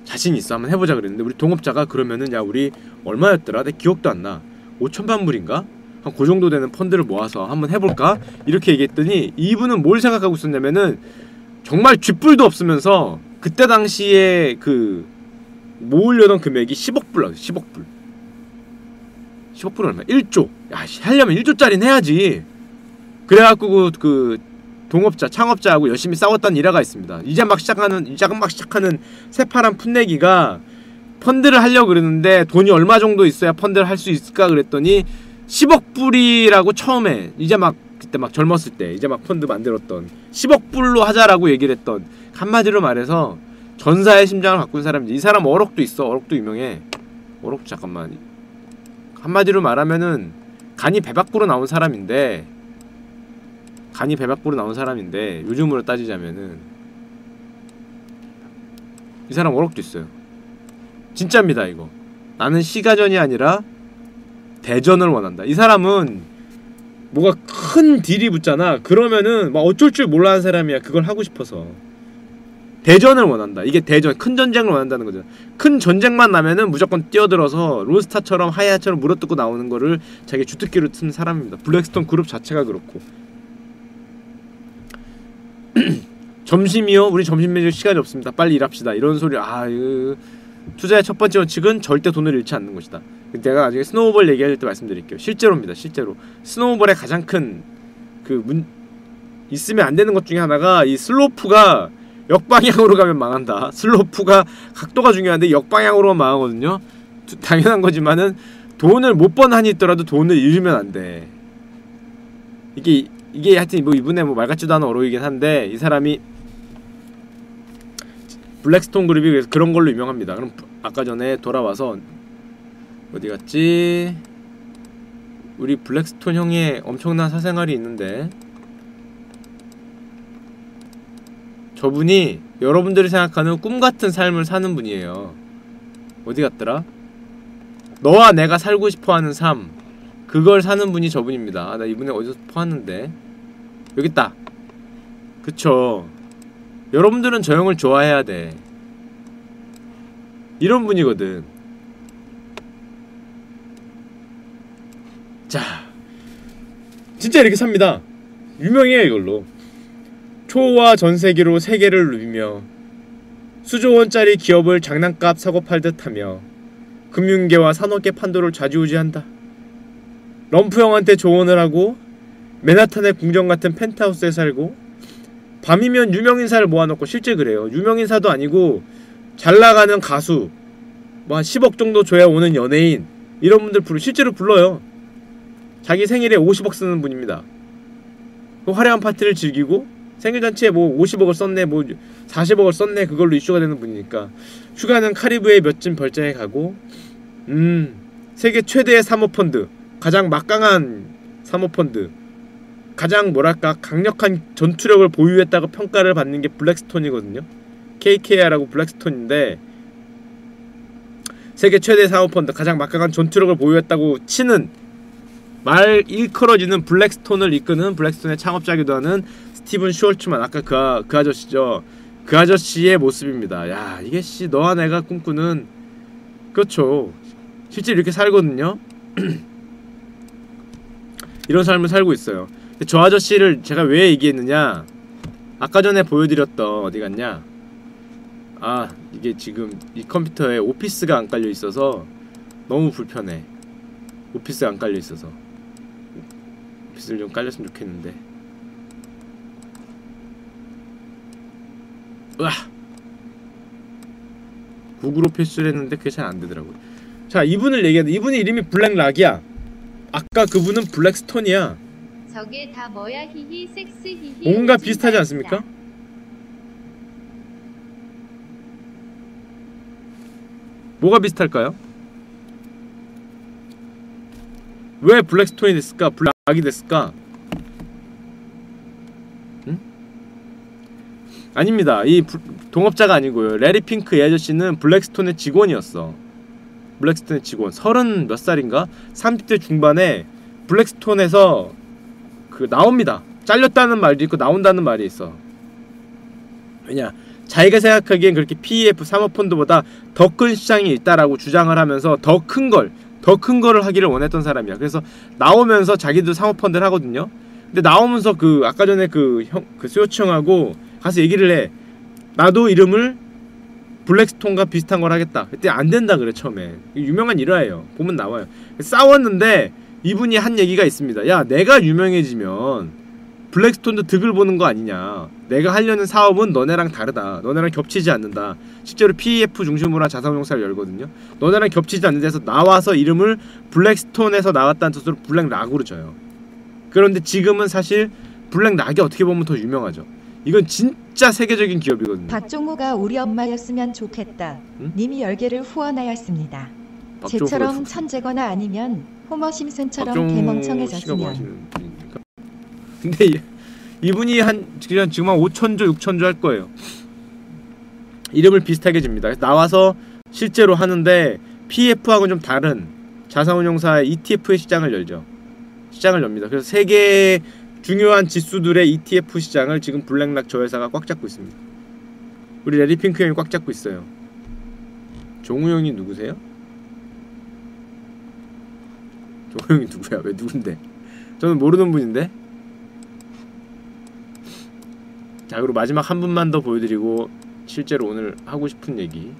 자신 있어 한번 해보자 그랬는데 우리 동업자가 그러면은 야 우리 얼마였더라? 내 기억도 안 나. 5천만 불인가? 한 그 정도 되는 펀드를 모아서 한번 해볼까? 이렇게 얘기했더니 이분은 뭘 생각하고 있었냐면은 정말 쥐뿔도 없으면서 그때 당시에 그 모으려던 금액이 10억 불 나왔어요. 10억 불. 10억 불은 얼마? 1조. 야, 하려면 1조짜리는 해야지. 그래갖고 그 동업자, 창업자하고 열심히 싸웠다는 일화가 있습니다. 이제 막 시작하는 새파란 풋내기가 펀드를 하려고 그러는데 돈이 얼마 정도 있어야 펀드를 할 수 있을까 그랬더니 10억 불이라고 처음에 이제 막 그때 막 젊었을 때 이제 막 펀드 만들었던 10억 불로 하자라고 얘기를 했던, 한마디로 말해서 전사의 심장을 바꾼 사람이지. 이 사람 어록도 있어. 어록도 유명해. 어록 잠깐만. 한마디로 말하면은 간이 배 밖으로 나온 사람인데 요즘으로 따지자면은 이 사람 어록도 있어요. 진짜입니다 이거. 나는 시가전이 아니라 대전을 원한다. 이 사람은 뭐가 큰 딜이 붙잖아. 그러면은 막 어쩔 줄 몰라 하는 사람이야. 그걸 하고 싶어서 대전을 원한다. 이게 대전, 큰 전쟁을 원한다는 거죠. 큰 전쟁만 나면은 무조건 뛰어들어서 론스타처럼 하이아처럼 물어뜯고 나오는 거를 자기 주특기로 쓰는 사람입니다. 블랙스톤 그룹 자체가 그렇고. 점심이요? 우리 점심 먹을 시간이 없습니다. 빨리 일합시다. 이런 소리. 투자의 첫 번째 원칙은 절대 돈을 잃지 않는 것이다. 내가 나중에 스노우볼 얘기할 때 말씀드릴게요. 실제로입니다. 실제로 스노우볼의 가장 큰 있으면 안 되는 것 중에 하나가 이 슬로프가 역방향으로 가면 망한다. 슬로프가 각도가 중요한데 역방향으로만 망하거든요. 당연한 거지만은 돈을 못 번 한이 있더라도 돈을 잃으면 안 돼. 이게 하여튼 뭐 이분의 뭐 말 같지도 않은 어록이긴 한데 이 사람이 블랙스톤 그룹이 그래서 그런 걸로 유명합니다. 그럼 아까 전에 돌아와서 어디 갔지? 우리 블랙스톤 형의 엄청난 사생활이 있는데 저분이 여러분들이 생각하는 꿈같은 삶을 사는 분이에요. 어디 갔더라? 너와 내가 살고 싶어하는 삶, 그걸 사는 분이 저분입니다. 나 이분이 어디서 봤는데 여기 있다. 그쵸. 여러분들은 저 형을 좋아해야 돼. 이런 분이거든. 자, 진짜 이렇게 삽니다. 유명해요 이걸로. 초호화 전세기로 세계를 누비며 수조원짜리 기업을 장난감 사고 팔듯 하며 금융계와 산업계 판도를 좌지우지한다. 럼프 형한테 조언을 하고 맨하탄의 궁전 같은 펜트하우스에 살고 밤이면 유명인사를 모아놓고 실제 그래요. 유명인사도 아니고 잘나가는 가수 뭐 한 10억 정도 줘야 오는 연예인 이런 분들 실제로 불러요. 자기 생일에 50억 쓰는 분입니다. 그 화려한 파티를 즐기고 생일잔치에 뭐 50억을 썼네 뭐 40억을 썼네 그걸로 이슈가 되는 분이니까 휴가는 카리브해 몇 쯤 별장에 가고 세계 최대의 사모펀드 가장 막강한 사모펀드 가장 뭐랄까 강력한 전투력을 보유했다고 평가를 받는 게 블랙스톤이거든요. KKR하고 블랙스톤인데 세계 최대 사모펀드 가장 막강한 전투력을 보유했다고 치는 말 일컬어지는 블랙스톤을 이끄는 블랙스톤의 창업자기도 하는 스티븐 슈월츠만 아까 그 아저씨죠. 그 아저씨의 모습입니다. 야 이게 씨 너와 내가 꿈꾸는 그렇죠. 실제 이렇게 살거든요. 이런 삶을 살고 있어요. 근데 저 아저씨를 제가 왜 얘기했느냐 아까 전에 보여드렸던 어디갔냐 아 이게 지금 이 컴퓨터에 오피스가 안 깔려 있어서 너무 불편해. 오피스가 안 깔려 있어서 오피스를 좀 깔렸으면 좋겠는데 으아 구글 오피스를 했는데 그게 잘 안되더라고요. 자 이분을 얘기하는데 이분의 이름이 블랙락이야. 아까 그분은 블랙스톤이야. 저게 다 뭐야 히히 섹스 히히 뭔가 비슷하지 않습니까? 뭐가 비슷할까요? 왜 블랙스톤이 됐을까? 블랙이 됐을까? 응? 아닙니다. 이 동업자가 아니고요. 레리 핑크 이 아저씨는 블랙스톤의 직원이었어. 블랙스톤의 직원. 30 몇 살인가? 30대 중반에 블랙스톤에서 그 나옵니다. 잘렸다는 말도 있고 나온다는 말이 있어. 왜냐? 자기가 생각하기엔 그렇게 PEF 사모펀드보다 더 큰 시장이 있다라고 주장을 하면서 더 큰 거를 하기를 원했던 사람이야. 그래서 나오면서 자기도 사모펀드를 하거든요. 근데 나오면서 그 아까 전에 그 스요치 형하고 가서 얘기를 해. 나도 이름을 블랙스톤과 비슷한 걸 하겠다. 그때 안 된다 그래 처음에. 유명한 일화예요. 보면 나와요. 싸웠는데 이분이 한 얘기가 있습니다. 야 내가 유명해지면 블랙스톤도 득을 보는 거 아니냐. 내가 하려는 사업은 너네랑 다르다. 너네랑 겹치지 않는다. 실제로 PEF 중심으로 한 자산운용사를 열거든요. 너네랑 겹치지 않는 데서 나와서 이름을 블랙스톤에서 나왔다는 뜻으로 블랙락으로 져요. 그런데 지금은 사실 블랙락이 어떻게 보면 더 유명하죠. 이건 진짜 세계적인 기업이거든요. 박종호가 우리 엄마였으면 좋겠다. 응? 님이 10개를 후원하였습니다. 쟤처럼 천재거나 아니면 호머 심슨처럼 개멍청해졌으면. 근데 이분이 그냥 지금 한 5천조 6천조 할 거예요. 이름을 비슷하게 집니다. 나와서 실제로 하는데 PF하고는 좀 다른 자산운용사의 ETF의 시장을 열죠. 시장을 엽니다. 그래서 세계 중요한 지수들의 ETF 시장을 지금 블랙락 저 회사가 꽉 잡고 있습니다. 우리 레리핑크 형이 꽉 잡고 있어요. 종우 형이 누구세요? 종우 형이 누구야? 왜 누군데? 저는 모르는 분인데? 자 그리고 마지막 한 분만 더 보여드리고 실제로 오늘 하고 싶은 얘기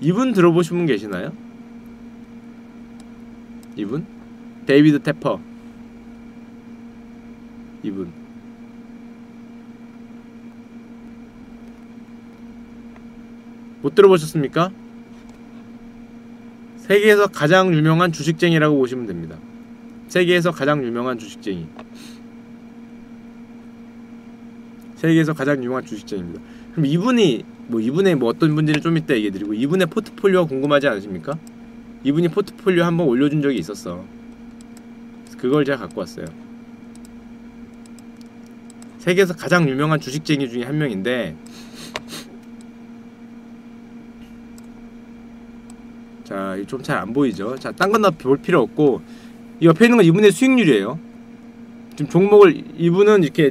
이분 들어보신 분 계시나요? 이분? 데이비드 테퍼 이분 못 들어보셨습니까? 세계에서 가장 유명한 주식쟁이라고 보시면 됩니다. 세계에서 가장 유명한 주식쟁이. 세계에서 가장 유명한 주식쟁이입니다. 그럼 이분의 어떤 분인지를 좀 이따 얘기해드리고 이분의 포트폴리오가 궁금하지 않으십니까? 이분이 포트폴리오 한번 올려준 적이 있었어. 그걸 제가 갖고 왔어요. 세계에서 가장 유명한 주식쟁이 중에 한 명인데 자, 이거 좀 잘 안 보이죠? 자, 딴 건 다 볼 필요 없고 이 옆에 있는 건 이분의 수익률이에요. 지금 종목을 이분은 이렇게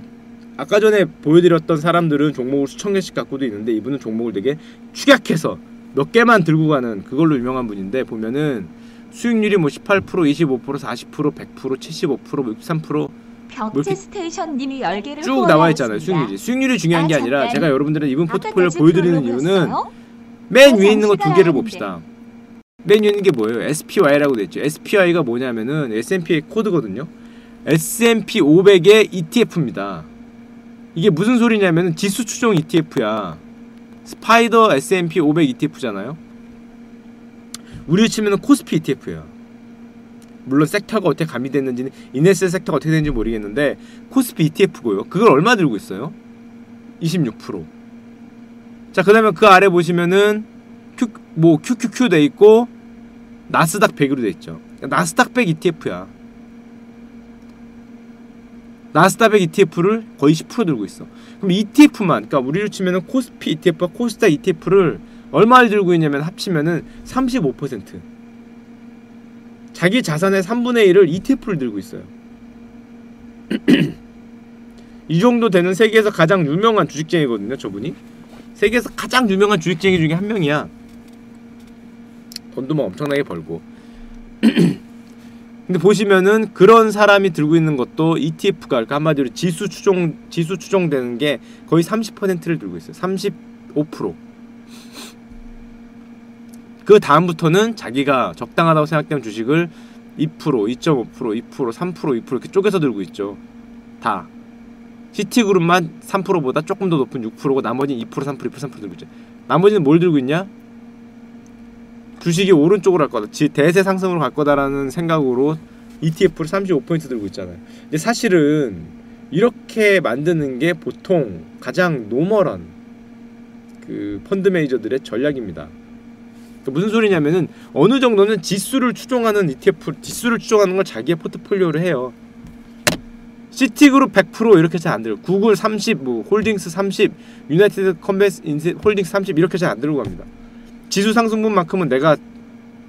아까 전에 보여드렸던 사람들은 종목을 수천 개씩 갖고도 있는데 이분은 종목을 되게 축약해서 몇 개만 들고 가는 그걸로 유명한 분인데 보면은 수익률이 뭐 18%, 25%, 40%, 100%, 75%, 63% 격체 스테이션님이 10개를 쭉 나와 있잖아요. 수익률이 중요한 게 아니라 제가 여러분들의 이번 포트폴리오를 보여드리는 이유는 맨 위에 있는 거 두 개를 봅시다. 맨 위에 있는 게 뭐예요? SPY라고 돼 있죠. SPY가 뭐냐면은 S&P의 코드거든요. S&P 500의 ETF입니다. 이게 무슨 소리냐면은 지수 추종 ETF야. 스파이더 S&P 500 ETF잖아요. 우리로 치면은 코스피 ETF야. 물론 섹터가 어떻게 가미됐는지는 인에스 섹터가 어떻게 되는지 모르겠는데 코스피 ETF고요. 그걸 얼마 들고 있어요? 26%. 자, 그다음에 그 아래 보시면은 QQQ 돼 있고 나스닥 100으로 돼 있죠. 나스닥 100 ETF야. 나스닥 100 ETF를 거의 10% 들고 있어. 그럼 ETF만, 그러니까 우리로 치면은 코스피 ETF와 코스닥 ETF를 얼마를 들고 있냐면 합치면은 35%. 자기 자산의 3분의 1을 ETF를 들고 있어요. 이 정도 되는 세계에서 가장 유명한 주식쟁이거든요, 저분이. 세계에서 가장 유명한 주식쟁이 중에 한 명이야. 돈도 막 엄청나게 벌고. 근데 보시면은 그런 사람이 들고 있는 것도 ETF가, 그러니까 한마디로 지수 추종되는 게 거의 30%를 들고 있어요. 35%. 그 다음부터는 자기가 적당하다고 생각되는 주식을 2%, 2.5%, 2%, 3%, 2% 이렇게 쪼개서 들고 있죠. 다. 시티그룹만 3%보다 조금 더 높은 6%고 나머지는 2%, 3%, 2%, 3% 들고 있죠. 나머지는 뭘 들고 있냐? 주식이 오른쪽으로 갈 거다, 대세 상승으로 갈 거다라는 생각으로 ETF를 35% 들고 있잖아요. 근데 사실은 이렇게 만드는 게 보통 가장 노멀한 그 펀드 매니저들의 전략입니다. 무슨 소리냐면은 어느 정도는 지수를 추종하는 ETF, 지수를 추종하는 걸 자기의 포트폴리오로 해요. 시티그룹 100% 이렇게 잘 안 들고, 구글 30, 뭐 홀딩스 30, 유나이티드 컴뱃 홀딩스 30 이렇게 잘 안 들고 갑니다. 지수 상승분만큼은 내가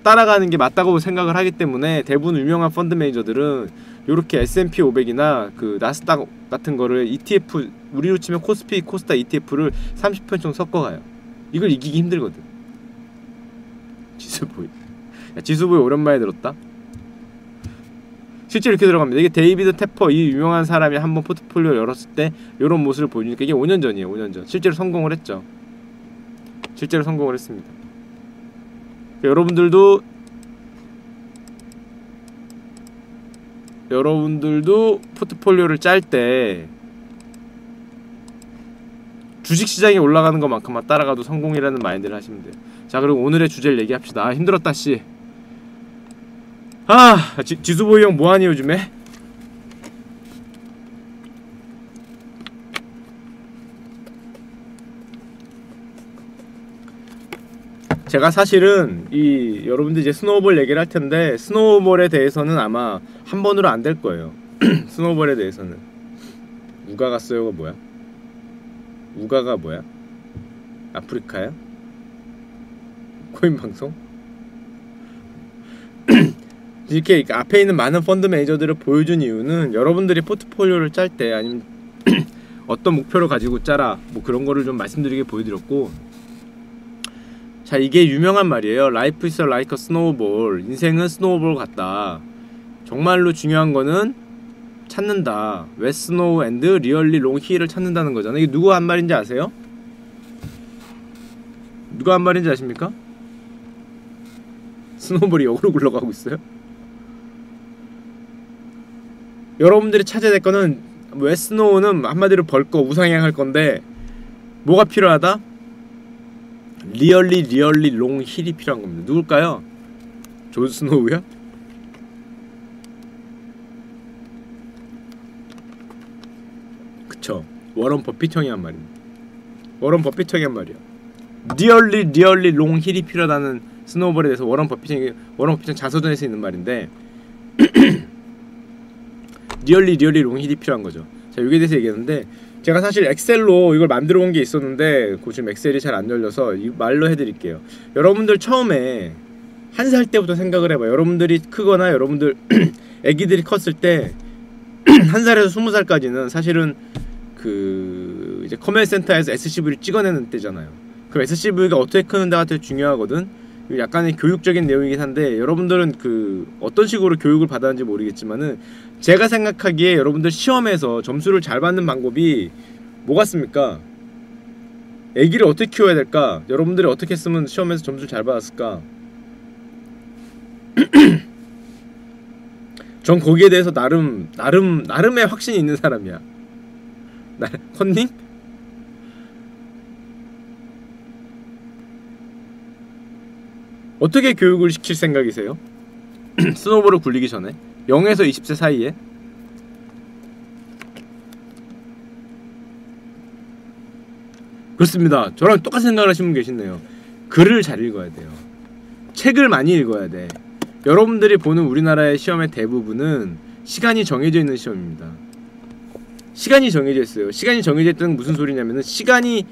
따라가는 게 맞다고 생각을 하기 때문에 대부분 유명한 펀드 매니저들은 요렇게 S&P 500이나 그 나스닥 같은 거를 ETF, 우리로 치면 코스피, 코스닥 ETF를 30% 정도 섞어가요. 이걸 이기기 힘들거든. 지수보이. 야, 지수보이 오랜만에 들었다. 실제로 이렇게 들어갑니다. 이게 데이비드 테퍼, 이 유명한 사람이 한번 포트폴리오 열었을 때 이런 모습을 보여주니까, 이게 5년 전이에요. 5년 전. 실제로 성공을 했죠. 실제로 성공을 했습니다. 여러분들도 포트폴리오를 짤 때 주식시장이 올라가는 것만큼만 따라가도 성공이라는 마인드를 하시면 돼요. 자, 그리고 오늘의 주제를 얘기합시다. 아, 힘들었다 씨. 아, 지수보이 형 뭐하니 요즘에? 제가 사실은 여러분들 이제 스노우볼 얘기를 할 텐데, 스노우볼에 대해서는 아마 한 번으로 안 될 거예요. 스노우볼에 대해서는. 우가 갔어요가 뭐야? 우가가 뭐야? 아프리카야? 코인 방송? 이렇게 앞에 있는 많은 펀드 매니저들을 보여준 이유는 여러분들이 포트폴리오를 짤 때, 아니면 어떤 목표를 가지고 짜라, 뭐 그런 거를 좀 말씀드리게 보여드렸고, 자, 이게 유명한 말이에요. Life is like a snowball. 인생은 스노우볼 같다. 정말로 중요한 거는 찾는다. Wet snow and really long hill을 찾는다는 거잖아요. 이게 누가 한 말인지 아세요? 누가 한 말인지 아십니까? 스노우볼이 역으로 굴러가고 있어요. 여러분들이 찾아야 될 거는, 웨 스노우는 한마디로 벌거, 우상향할 건데 뭐가 필요하다? 리얼리 롱 힐이 필요한 겁니다. 누굴까요? 존 스노우야? 그쵸. 워런 버핏 형이 한 말입니다. 워런 버핏 형이 한 말이야. 리얼리 롱 힐이 필요하다는 스노우볼에 대해서 워런 버핏 형이 자서전에서 있는 말인데 리얼리 롱 힐이 필요한 거죠. 자, 여기에 대해서 얘기했는데, 제가 사실 엑셀로 이걸 만들어 온 게 있었는데 지금 엑셀이 잘 안 열려서 이 말로 해드릴게요. 여러분들 처음에 1살 때부터 생각을 해봐요. 여러분들이 크거나 여러분들 애기들이 컸을 때 1살에서 20살까지는 사실은 그 이제 커뮤니티 센터에서 SCV를 찍어내는 때잖아요. 그럼 SCV가 어떻게 크는가가 되게 중요하거든. 약간의 교육적인 내용이긴 한데 여러분들은 그 어떤 식으로 교육을 받았는지 모르겠지만은 제가 생각하기에 여러분들 시험에서 점수를 잘 받는 방법이 뭐 같습니까? 애기를 어떻게 키워야 될까? 여러분들이 어떻게 했으면 시험에서 점수를 잘 받았을까? 전 거기에 대해서 나름의 확신이 있는 사람이야. 컨닝? 어떻게 교육을 시킬 생각이세요? 스노볼을 굴리기 전에 0에서 20세 사이에 그렇습니다. 저랑 똑같은 생각을 하시는 분 계시네요. 글을 잘 읽어야 돼요. 책을 많이 읽어야 돼. 여러분들이 보는 우리나라의 시험의 대부분은 시간이 정해져 있는 시험입니다. 시간이 정해져 있어요. 시간이 정해져 있다는 건 무슨 소리냐면은 시간이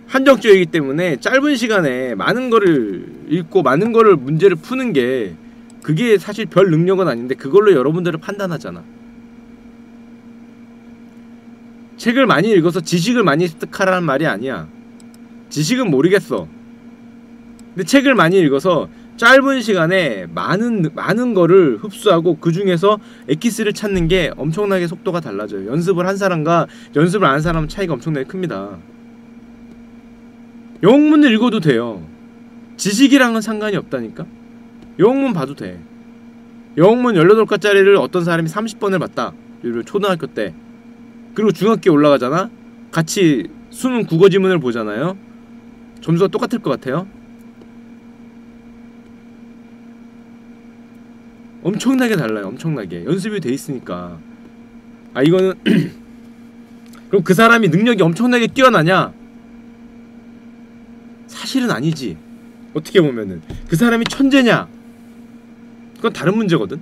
한정적이기 때문에 짧은 시간에 많은 거를 읽고 많은 거를 문제를 푸는 게 그게 사실 별 능력은 아닌데 그걸로 여러분들을 판단하잖아. 책을 많이 읽어서 지식을 많이 습득하라는 말이 아니야. 지식은 모르겠어. 근데 책을 많이 읽어서 짧은 시간에 많은 거를 흡수하고 그 중에서 엑기스를 찾는 게 엄청나게 속도가 달라져요. 연습을 한 사람과 연습을 안 한 사람은 차이가 엄청나게 큽니다. 영문을 읽어도 돼요. 지식이랑은 상관이 없다니까? 영문 봐도 돼. 영문 18과짜리를 어떤 사람이 30번을 봤다. 초등학교 때. 그리고 중학교에 올라가잖아? 같이 수능 국어 지문을 보잖아요? 점수가 똑같을 것 같아요? 엄청나게 달라요. 엄청나게. 연습이 돼 있으니까. 아 이거는 그럼 그 사람이 능력이 엄청나게 뛰어나냐? 사실은 아니지. 어떻게 보면은 그 사람이 천재냐? 그건 다른 문제거든.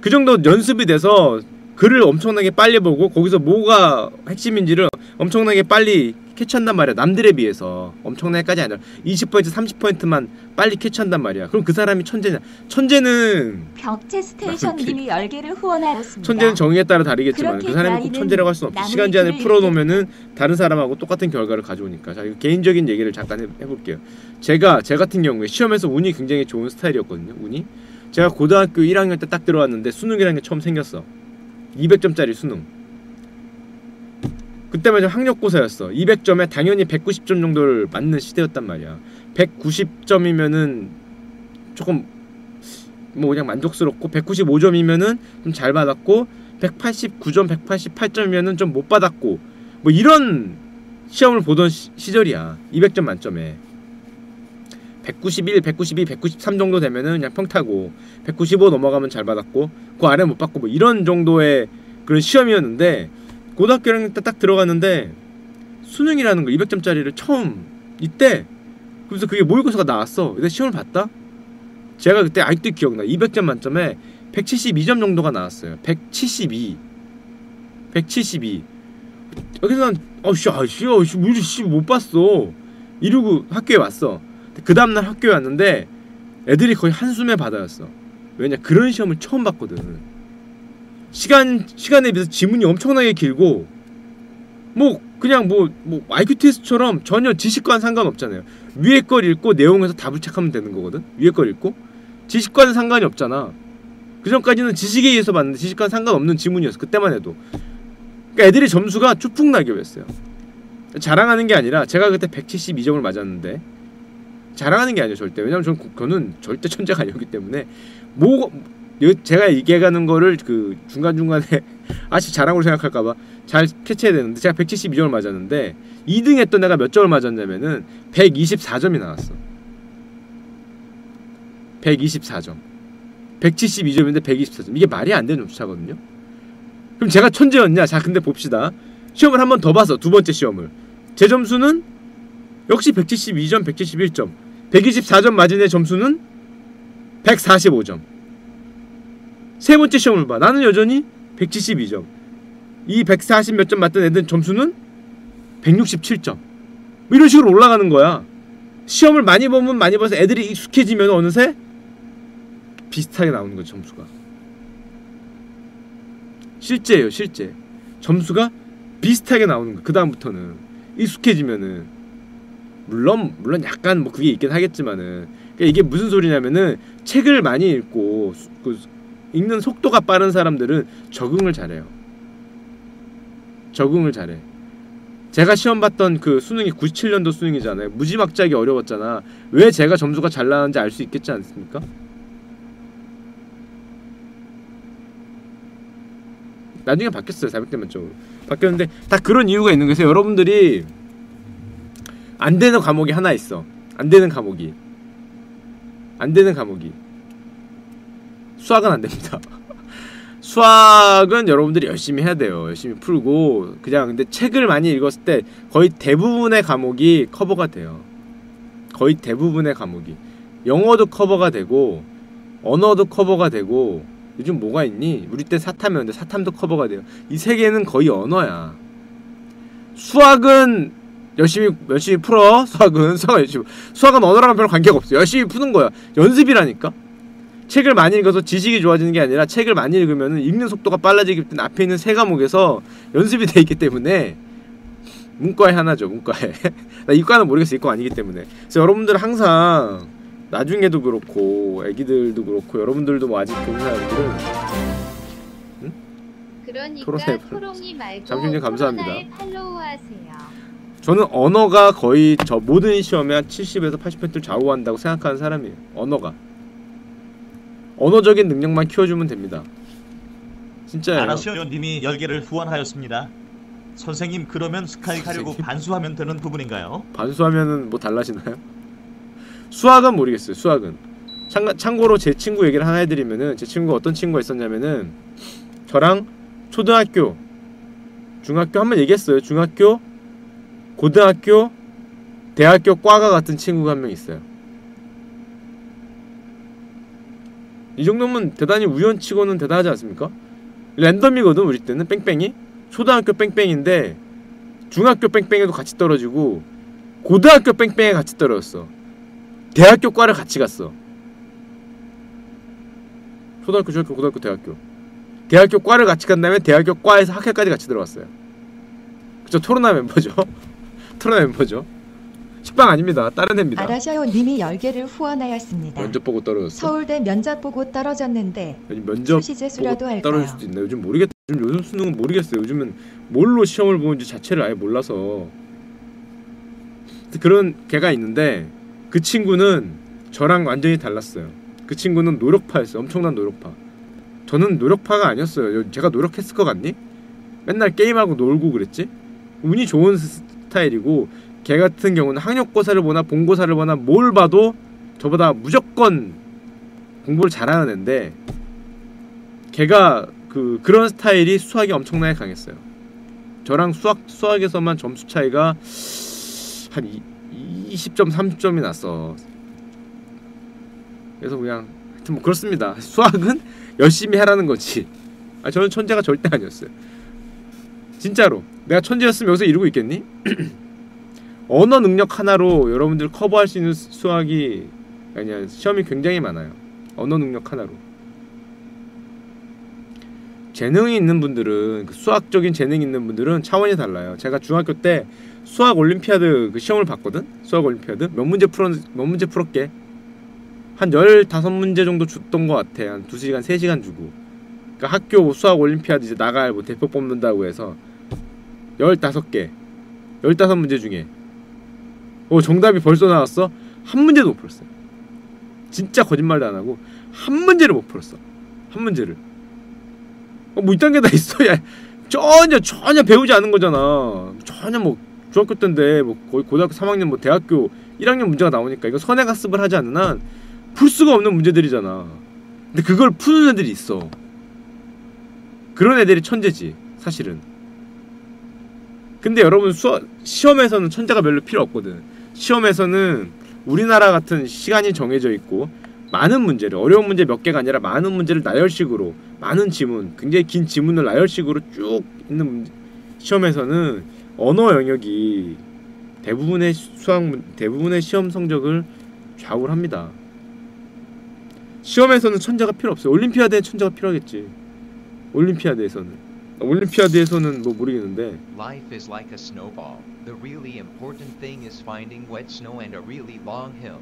그 정도 연습이 돼서 글을 엄청나게 빨리 보고 거기서 뭐가 핵심인지를 엄청나게 빨리 캐치한단 말이야. 남들에 비해서 엄청나게까지 아니라 20% 30%만 빨리 캐치한단 말이야. 그럼 그 사람이 천재냐? 천재는 벽체 스테이션님이 10개를 후원하였습니다. 천재는 정의에 따라 다르겠지만 그 사람이 꼭 천재라고 할 수는 없어. 시간 제한을 풀어놓으면은 다른 사람하고 똑같은 결과를 가져오니까. 자, 이거 개인적인 얘기를 잠깐 해볼게요. 제 같은 경우에 시험에서 운이 굉장히 좋은 스타일이었거든요. 운이 제가 고등학교 1학년 때 딱 들어왔는데 수능이라는 게 처음 생겼어. 200점짜리 수능. 그때만 해도 학력고사였어. 200점에 당연히 190점 정도를 맞는 시대였단 말이야. 190점이면은 조금 뭐 그냥 만족스럽고 195점이면은 좀 잘 받았고 189점, 188점이면은 좀 못 받았고 뭐 이런 시험을 보던 시절이야. 200점 만점에 191, 192, 193 정도 되면은 그냥 평타고 195 넘어가면 잘 받았고 그 아래 못 받고 뭐 이런 정도의 그런 시험이었는데 고등학교 1학년 때 딱 들어갔는데 수능이라는 거 200점짜리를 처음 이때 그래서 그게 모의고사가 나왔어. 근데 시험을 봤다? 제가 그때 아직도 기억나. 200점 만점에 172점 정도가 나왔어요. 172 여기서 난 못 봤어 이러고 학교에 왔어. 그 다음날 학교에 왔는데 애들이 거의 한숨의 바다였어. 왜냐 그런 시험을 처음 봤거든. 시간에 비해서 지문이 엄청나게 길고 뭐 그냥 뭐 IQ 테스트처럼 전혀 지식과는 상관없잖아요. 위에 걸 읽고 내용에서 답을 체크하면 되는 거거든. 위에 걸 읽고 지식과는 상관이 없잖아. 그 전까지는 지식에 의해서 봤는데 지식과는 상관없는 지문이었어. 그때만 해도. 그러니까 애들이 점수가 추풍낙엽이었어요. 자랑하는 게 아니라 제가 그때 172점을 맞았는데 자랑하는 게 아니에요 절대. 왜냐면 저는 절대 천재가 아니었기 때문에 제가 얘기해가는 거를 그 중간중간에 아직 자랑으로 생각할까봐 잘 캐치해야 되는데 제가 172점을 맞았는데 2등 했던 애가 몇 점을 맞았냐면은 124점이 나왔어. 124점 172점인데 124점. 이게 말이 안 되는 점수차거든요. 그럼 제가 천재였냐? 자 근데 봅시다. 시험을 한 번 더 봐서 두 번째 시험을 제 점수는 역시 172점 171점 124점 맞은 애 점수는 145점. 세 번째 시험을 봐. 나는 여전히 172점. 이 140 몇 점 맞던 애들 점수는 167점. 뭐 이런 식으로 올라가는 거야. 시험을 많이 보면 많이 봐서 애들이 익숙해지면 어느새 비슷하게 나오는 거지 점수가. 실제예요 실제. 점수가 비슷하게 나오는 거. 그 다음부터는 익숙해지면은 물론 약간 뭐 그게 있긴 하겠지만은 그러니까 이게 무슨 소리냐면은 책을 많이 읽고 읽는 속도가 빠른 사람들은 적응을 잘해요. 적응을 잘해. 제가 시험 봤던 그 수능이 97년도 수능이잖아요. 무지막지하게 어려웠잖아. 왜 제가 점수가 잘 나왔는지 알 수 있겠지 않습니까? 나중에 바뀌었어요. 400대 만점으로 바뀌었는데 다 그런 이유가 있는 거예요. 여러분들이 안 되는 과목이 하나 있어. 안 되는 과목이 수학은 안 됩니다. 수학은 여러분들이 열심히 해야 돼요. 열심히 풀고 그냥 근데 책을 많이 읽었을 때 거의 대부분의 과목이 커버가 돼요. 거의 대부분의 과목이 영어도 커버가 되고 언어도 커버가 되고 요즘 뭐가 있니? 우리 때 사탐이었는데 사탐도 커버가 돼요. 이 세 개는 거의 언어야. 수학은 열심히 풀어. 수학은 언어랑은 별 관계가 없어. 열심히 푸는 거야. 연습이라니까. 책을 많이 읽어서 지식이 좋아지는 게 아니라 책을 많이 읽으면 읽는 속도가 빨라지기 때문에 앞에 있는 세 과목에서 연습이 돼 있기 때문에 문과에 하나죠. 문과에. 나 이과는 모르겠어. 이과 아니기 때문에. 그래서 여러분들 항상 나중에도 그렇고 애기들도 그렇고 여러분들도 뭐 아직 좋은 사람들은 응? 그러니까 토롱이 말고 잠시만요. 감사합니다. 팔로우하세요. 저는 언어가 거의 저 모든 시험에 한 70에서 80%를 좌우한다고 생각하는 사람이에요. 언어가. 언어적인 능력만 키워주면 됩니다. 진짜예요. 아라시오님이 10개를 후원하였습니다. 선생님 그러면 스카이 가려고 반수하면 되는 부분인가요? 반수하면은 뭐 달라지나요? 수학은 모르겠어요. 수학은 참고로 제 친구 얘기를 하나 해드리면은 제 친구가 어떤 친구가 있었냐면은 저랑 초등학교 중학교 한번 얘기했어요. 중학교 고등학교 대학교 과가 같은 친구가 한 명 있어요. 이 정도면 대단히 우연치고는 대단하지 않습니까? 랜덤이거든. 우리 때는 뺑뺑이 초등학교 뺑뺑인데 중학교 뺑뺑이도 같이 떨어지고 고등학교 뺑뺑이 같이 떨어졌어. 대학교 과를 같이 갔어. 초등학교, 중학교, 고등학교, 대학교 과를 같이 간 다음에 대학교 과에서 학회까지 같이 들어갔어요. 그쵸? 토로나 멤버죠. 토로나 멤버죠. 식빵 아닙니다. 다른 애입니다. 아라샤오님이 10개를 후원하였습니다. 면접 보고 떨어졌어. 서울대 면접 보고 떨어졌는데 면접 수시재수라도 보고 할까요? 떨어질 수도 있나? 요즘 모르겠다. 요즘 수능은 모르겠어요. 요즘은 뭘로 시험을 보는지 자체를 아예 몰라서. 그런 걔가 있는데 그 친구는 저랑 완전히 달랐어요. 그 친구는 노력파였어요. 엄청난 노력파. 저는 노력파가 아니었어요. 제가 노력했을 것 같니? 맨날 게임하고 놀고 그랬지? 운이 좋은 스타일이고 걔 같은 경우는 학력고사를 보나 본고사를 보나 뭘 봐도 저보다 무조건 공부를 잘하는 애인데 걔가 그런 스타일이 수학이 엄청나게 강했어요. 저랑 수학에서만 점수 차이가 한 20점, 30점이 났어. 그래서 그냥 하여튼 뭐 그렇습니다. 수학은 열심히 하라는 거지. 저는 천재가 절대 아니었어요. 진짜로. 내가 천재였으면 여기서 이러고 있겠니? 언어 능력 하나로 여러분들 커버할 수 있는 수학이 아니야. 시험이 굉장히 많아요. 언어 능력 하나로. 재능이 있는 분들은 수학적인 재능이 있는 분들은 차원이 달라요. 제가 중학교 때 수학 올림피아드 시험을 봤거든. 수학 올림피아드 몇 문제 풀었게 한 15문제 정도 줬던 것 같아. 한 2시간 3시간 주고. 그러니까 학교 수학 올림피아드 이제 나갈 뭐 대표 뽑는다고 해서 15개 15문제 중에 정답이 벌써 나왔어? 한 문제도 못 풀었어요. 진짜 거짓말도 안 하고 한 문제를 못 풀었어. 한 문제를. 뭐 이딴 게 다 있어. 야, 전혀 배우지 않은 거잖아. 전혀 뭐 중학교 때인데 뭐 거의 고등학교 3학년 뭐 대학교 1학년 문제가 나오니까 이거 선행학습을 하지 않는 한 풀 수가 없는 문제들이잖아. 근데 그걸 푸는 애들이 있어. 그런 애들이 천재지 사실은. 근데 여러분 시험에서는 천재가 별로 필요 없거든. 시험에서는 우리나라 같은 시간이 정해져 있고 많은 문제를 어려운 문제 몇 개가 아니라 많은 문제를 나열식으로 많은 지문 굉장히 긴 지문을 나열식으로 쭉 있는 문제. 시험에서는 언어 영역이 대부분의 대부분의 시험 성적을 좌우를 합니다. 시험에서는 천재가 필요 없어요. 올림피아드에 천재가 필요하겠지. 올림피아드에서는 뭐 모르겠는데. Life is like a snowball. The really important thing is finding wet snow and a really long hill.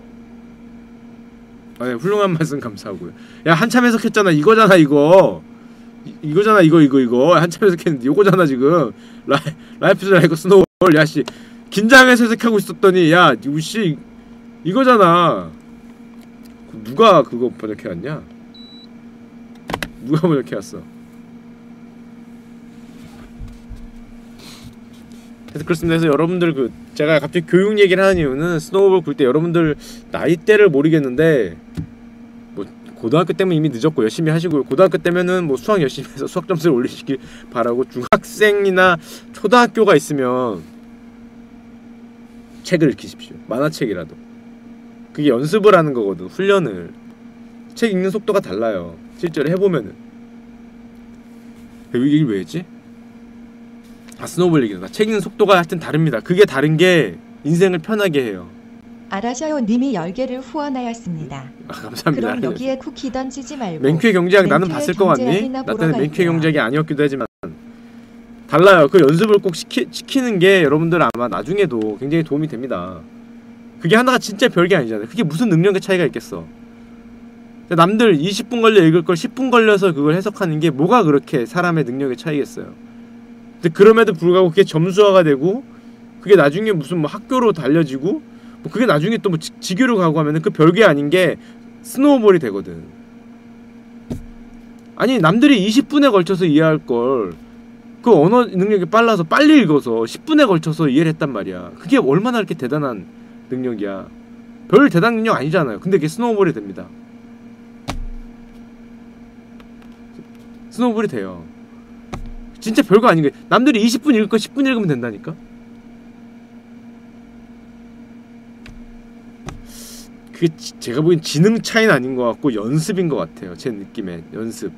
네, 훌륭한 말씀 감사하고요. 야 한참 해석했잖아. 이거잖아 이거. 이거잖아 이거 한참 해석했는데 이거잖아 지금. 라이프 이즈 라이크 스노우볼. 야씨 긴장해서 해석하고 있었더니 야 씨 이거잖아. 누가 그거 번역해왔냐? 누가 번역해왔어? 그래서 그렇습니다. 그래서 여러분들 제가 갑자기 교육 얘기를 하는 이유는 스노우볼 굴 때 여러분들 나이대를 모르겠는데 뭐 고등학교 때면 이미 늦었고 열심히 하시고요. 고등학교 때면은 뭐 수학 열심히 해서 수학 점수를 올리시길 바라고 중학생이나 초등학교가 있으면 책을 읽히십시오. 만화책이라도. 그게 연습을 하는 거거든. 훈련을. 책 읽는 속도가 달라요. 실제로 해보면은. 이게 왜지? 스노우볼 얘기다. 책 읽는 속도가 하여튼 다릅니다. 그게 다른 게 인생을 편하게 해요. 아라샤오 님이 10개를 후원하였습니다. 감사합니다. 그럼 여기에 쿠키 던지지 말고 맹큐의 경제학 나는 봤을 거 같니? 나 때는 맹큐의 경제학이 아니었기도 하지만 달라요. 그 연습을 꼭 시키는 게 여러분들 아마 나중에도 굉장히 도움이 됩니다. 그게 하나가 진짜 별게 아니잖아요. 그게 무슨 능력의 차이가 있겠어. 남들 20분 걸려 읽을 걸 10분 걸려서 그걸 해석하는 게 뭐가 그렇게 사람의 능력의 차이겠어요. 근데 그럼에도 불구하고 그게 점수화가 되고 그게 나중에 무슨 뭐 학교로 달려지고 뭐 그게 나중에 또 뭐 직유로 가고 하면은 그 별게 아닌 게 스노우볼이 되거든. 아니 남들이 20분에 걸쳐서 이해할 걸 그 언어 능력이 빨라서 빨리 읽어서 10분에 걸쳐서 이해를 했단 말이야. 그게 얼마나 이렇게 대단한 능력이야. 별 대단한 능력 아니잖아요. 근데 그게 스노우볼이 됩니다. 스노우볼이 돼요. 진짜 별거 아닌 게 남들이 20분 읽을 거 10분 읽으면 된다니까. 그게 제가 보기엔 지능 차이는 아닌 것 같고 연습인 것 같아요. 제 느낌엔 연습.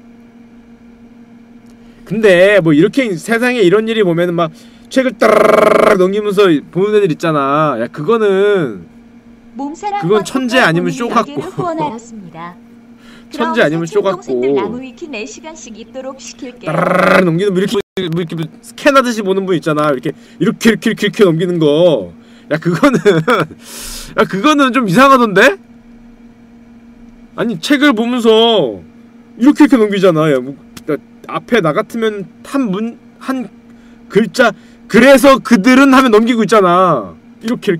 근데 뭐 이렇게 세상에 이런 일이 보면은 막 책을 따라락 넘기면서 보는 애들 있잖아. 야 그건 천재 아니면 쇼 같고 천재 아니면 쇼 같고 나무위키 4시간씩 있도록 시킬게요. 따라락 넘기는 뭐 이렇게 스캔하듯이 보는 분 있잖아. 이렇게 넘기는 거. 야 그거는 좀 이상하던데? 아니 책을 보면서 이렇게 넘기잖아. 야, 뭐, 앞에 나 같으면 한 글자 그래서 그들은 하면 넘기고 있잖아. 이렇게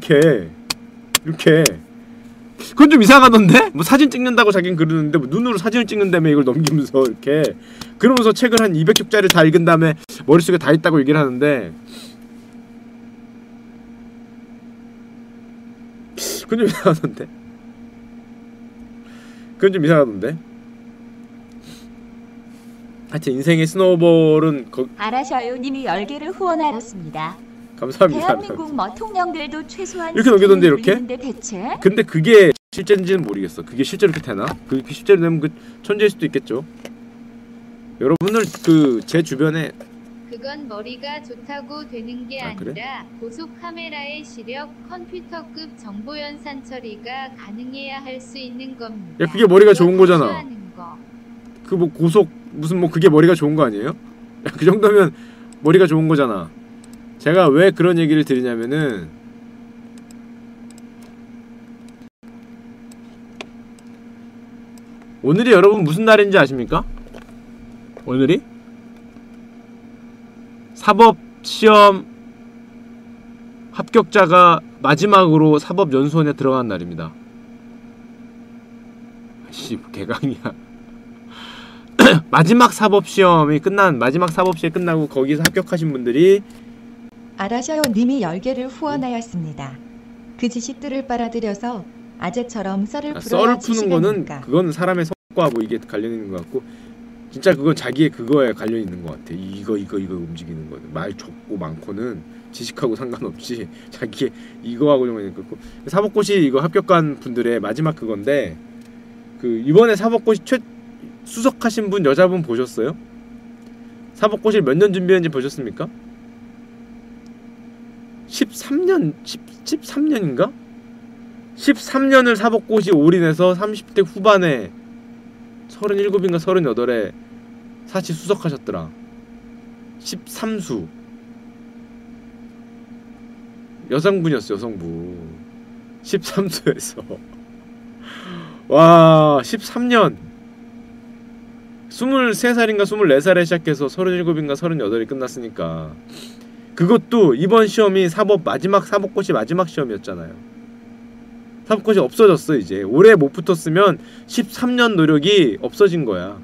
그건 좀 이상하던데? 뭐 사진 찍는다고 자기는 그러는데 뭐 눈으로 사진을 찍는다며 이걸 넘기면서 이렇게 그러면서 책을 한 200쪽짜리 다 읽은 다음에 머릿속에 다 있다고 얘기를 하는데 그건 좀 이상하던데? 하여튼 인생의 스노우볼은 아라샤요님이 10개를 후원하였습니다. 감사합니다. 대한민국 뭐 통령들도 최소한 이렇게 넘기던데 이렇게? 대체? 근데 그게 실제인지는 모르겠어. 그게 실제로 그렇게 되나? 그게 실제로 되면 그 천재일 수도 있겠죠. 여러분들 제 주변에 그건 머리가 좋다고 되는 게 아니라 그래? 고속 카메라의 시력, 컴퓨터급 정보 연산 처리가 가능해야 할 수 있는 겁니다. 야 그게 머리가 좋은 거잖아. 거. 그 뭐 고속 무슨 뭐 그게 머리가 좋은 거 아니에요? 야 그 정도면 머리가 좋은 거잖아. 제가 왜 그런 얘기를 드리냐면은 오늘이 여러분 무슨 날인지 아십니까? 오늘이? 사법시험 합격자가 마지막으로 사법연수원에 들어간 날입니다. 씨 개강이야. 마지막 사법시험이 끝나고 거기서 합격하신 분들이 아라샤오 님이 10개를 후원하였습니다. 그 지식들을 빨아들여서 아재처럼 썰을 풀어야 썰을 푸는 거는 지식아닙니까? 그건 사람의 성과 뭐 이게 관련 있는 것 같고 진짜 그건 자기의 그거에 관련 있는 것 같아. 이거 움직이는 거는 말 적고 많고는 지식하고 상관없이 자기의 이거하고 좀 있는 거고 사법고시 이거 합격한 분들의 마지막 그건데 그 이번에 사법고시 수석하신 분 여자분 보셨어요? 사법고시를 몇 년 준비했는지 보셨습니까? 13년인가? 13년을 사법고시 올인해서 30대 후반에 37인가 38에 사시 수석하셨더라. 13수 여성분이었어. 여성분 13수에서 와 13년 23살인가 24살에 시작해서 37인가 38이 끝났으니까 그것도 이번 시험이 사법고시 마지막 시험이었잖아요. 사법고시 없어졌어. 이제 올해 못 붙었으면 13년 노력이 없어진 거야.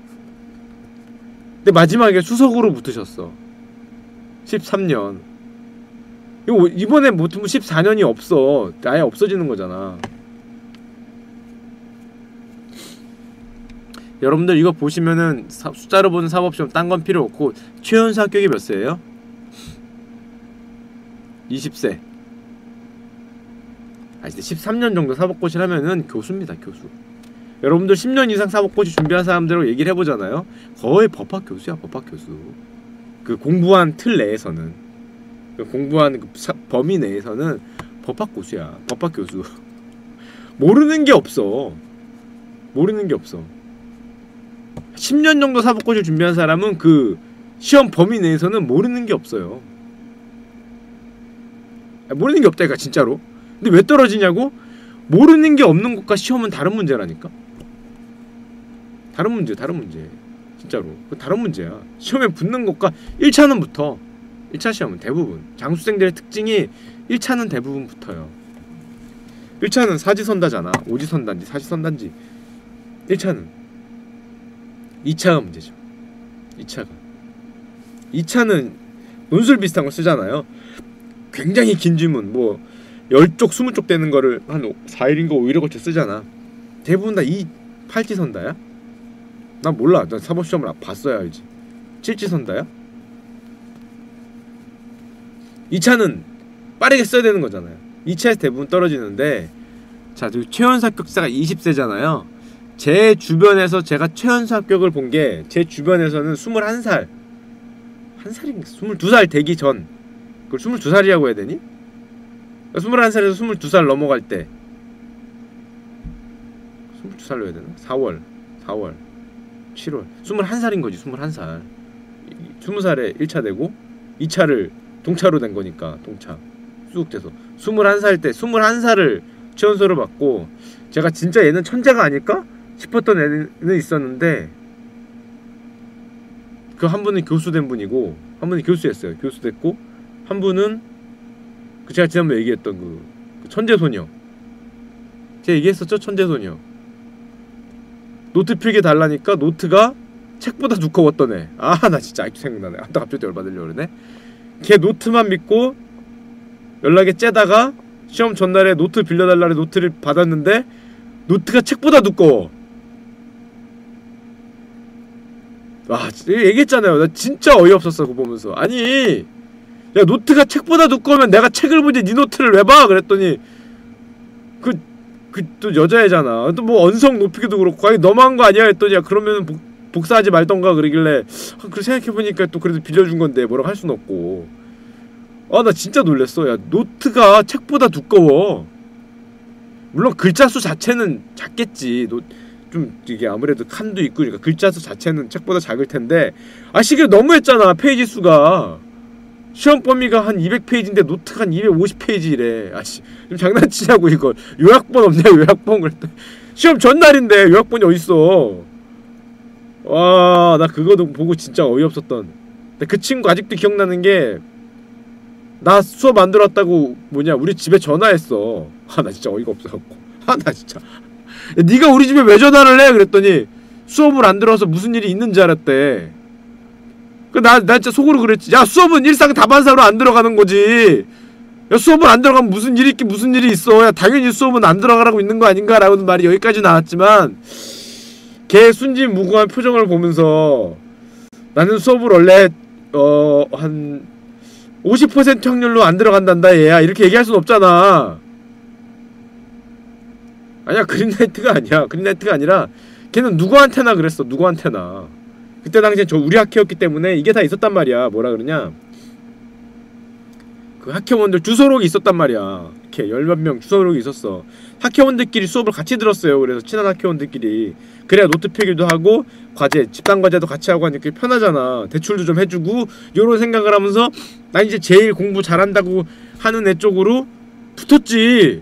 근데 마지막에 수석으로 붙으셨어. 13년. 이번에 못 붙으면 14년이 없어. 아예 없어지는 거잖아. 여러분들 이거 보시면은 숫자로 보는 사법시험 딴 건 필요 없고 최연소 합격이 몇 세예요? 20세. 아 이제 13년 정도 사법고시를 하면은 교수입니다. 교수. 여러분들 10년 이상 사법고시 준비한 사람들하고 얘기를 해보잖아요. 거의 법학 교수야. 법학 교수. 그 공부한 틀 내에서는 그 공부한 그 범위 내에서는 법학 교수야. 법학 교수. 모르는 게 없어. 모르는 게 없어. 10년 정도 사법고시를 준비한 사람은 그 시험 범위 내에서는 모르는 게 없어요. 모르는 게 없다니까 진짜로. 근데 왜 떨어지냐고? 모르는 게 없는 것과 시험은 다른 문제라니까. 다른 문제 진짜로 다른 문제야. 시험에 붙는 것과 1차는 붙어. 1차 시험은 대부분 장수생들의 특징이 1차는 대부분 붙어요. 1차는 사지선다잖아. 오지선단지 사지선단지. 1차는 2차가 문제죠. 2차는 논술 비슷한 거 쓰잖아요. 굉장히 긴 질문 뭐 10쪽 20쪽 되는 거를 한 4일인가 5일에 걸쳐 쓰잖아. 대부분 다 팔지선다야? 난 몰라. 난 사법시험을 봤어야 알지. 7지선다야? 2차는 빠르게 써야 되는 거잖아요. 2차에서 대부분 떨어지는데 자, 최연소 합격자가 20세잖아요. 제 주변에서 제가 최연소 합격을 본 게 제 주변에서는 21살 22살 되기 전 그걸 22살이라고 해야 되니? 21살에서 22살 넘어갈 때 22살로 해야 되나? 4월 7월 21살인 거지. 21살 20살에 1차 되고 2차를 동차로 된 거니까 동차 쑥 돼서 21살 때 21살을 최연소를 받고 제가 진짜 얘는 천재가 아닐까? 싶었던 애는 있었는데 그 한 분은 교수된 분이고 한 분이 교수였어요. 교수됐고 한 분은 그 제가 지난번에 얘기했던 그 천재소녀 제가 얘기했었죠? 천재소녀 노트 필기 달라니까 노트가 책보다 두꺼웠던 애. 아 나 진짜 아직도 생각나네. 아 또 갑자기 열받으려고 그러네. 걔 노트만 믿고 연락에 째다가 시험 전날에 노트 빌려달라고 노트를 받았는데 노트가 책보다 두꺼워. 와 얘기했잖아요. 나 진짜 어이없었어 그거 보면서. 아니 야 노트가 책보다 두꺼우면 내가 책을 보지 네 노트를 왜 봐? 그랬더니 또 여자애잖아. 또 뭐 언성 높이기도 그렇고 아니 너무한 거 아니야? 했더니 야 그러면은 복사하지 말던가 그러길래 그래 생각해보니까 또 그래도 빌려준 건데 뭐라고 할 순 없고. 아 나 진짜 놀랬어. 야 노트가 책보다 두꺼워. 물론 글자 수 자체는 작겠지. 좀 이게 아무래도 칸도 있고 그러니까 글자 수 자체는 책보다 작을 텐데 아 시계 너무했잖아. 페이지 수가 시험 범위가 한 200페이지인데 노트가 한 250페이지래. 아씨 좀 장난치냐고 이걸. 요약본 없냐 요약본. 그랬더니 시험 전날인데 요약본이 어딨어. 와 나 그거도 보고 진짜 어이없었던. 근데 그 친구 아직도 기억나는 게 나 수업 안 들었다고 우리 집에 전화했어. 아 나 진짜 어이가 없어갖고 아 나 진짜 야, 네가 우리 집에 왜 전화를 해? 그랬더니 수업을 안 들어서 무슨 일이 있는 줄 알았대. 나 진짜 속으로 그랬지. 야 수업은 일상 다반사로 안 들어가는 거지. 야 수업을 안 들어가면 무슨 일이 있긴 무슨 일이 있어. 야 당연히 수업은 안 들어가라고 있는 거 아닌가 라는 말이 여기까지 나왔지만 걔 순진무구한 표정을 보면서 나는 수업을 원래 한 50% 확률로 안 들어간단다 얘야 이렇게 얘기할 순 없잖아. 아니야 그린라이트가 아니야. 그린라이트가 아니라 걔는 누구한테나 그랬어. 누구한테나. 그때 당시엔 우리 학회였기 때문에 이게 다 있었단 말이야. 뭐라 그러냐 그 학회원들 주소록이 있었단 말이야. 이렇게 10몇 명 주소록이 있었어. 학회원들끼리 수업을 같이 들었어요. 그래서 친한 학회원들끼리 그래야 노트 필기도 하고 과제 집단과제도 같이 하고 하니까 편하잖아. 대출도 좀 해주고 요런 생각을 하면서 난 이제 제일 공부 잘한다고 하는 애 쪽으로 붙었지.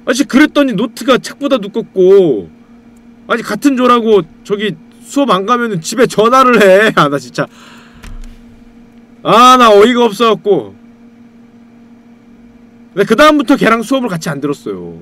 아씨 그랬더니 노트가 책보다 두껍고 아니 같은 조라고 저기 수업 안 가면은 집에 전화를 해. 아 나 진짜 아 나 어이가 없어갖고 근데 그 다음부터 걔랑 수업을 같이 안 들었어요.